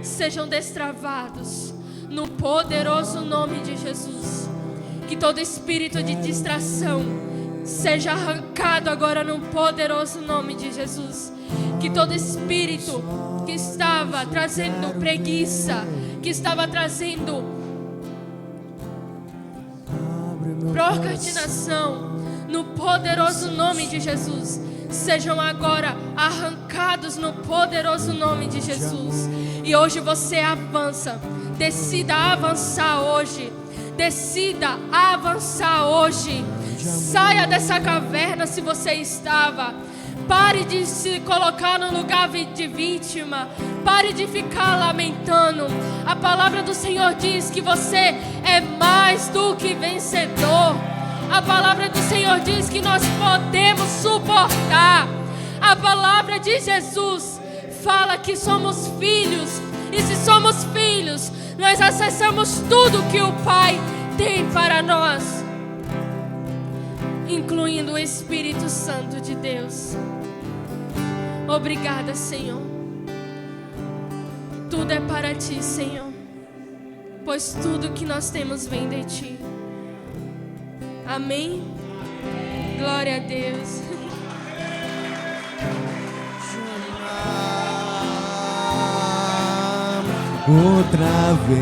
Sejam destravados. No poderoso nome de Jesus. Que todo espírito de distração seja arrancado agora no poderoso nome de Jesus. Que todo espírito que estava trazendo preguiça, que estava trazendo procrastinação, no poderoso nome de Jesus, sejam agora arrancados no poderoso nome de Jesus. E hoje você avança. Decida avançar hoje. Decida avançar hoje. Saia dessa caverna se você estava. Pare de se colocar no lugar de vítima. Pare de ficar lamentando. A palavra do Senhor diz que você é mais do que vencedor. A palavra do Senhor diz que nós podemos suportar. A palavra de Jesus fala que somos filhos. E se somos filhos, nós acessamos tudo que o Pai tem para nós, incluindo o Espírito Santo de Deus. Obrigada, Senhor. Tudo é para Ti, Senhor, pois tudo que nós temos vem de Ti. Amém? Glória a Deus. Outra vez.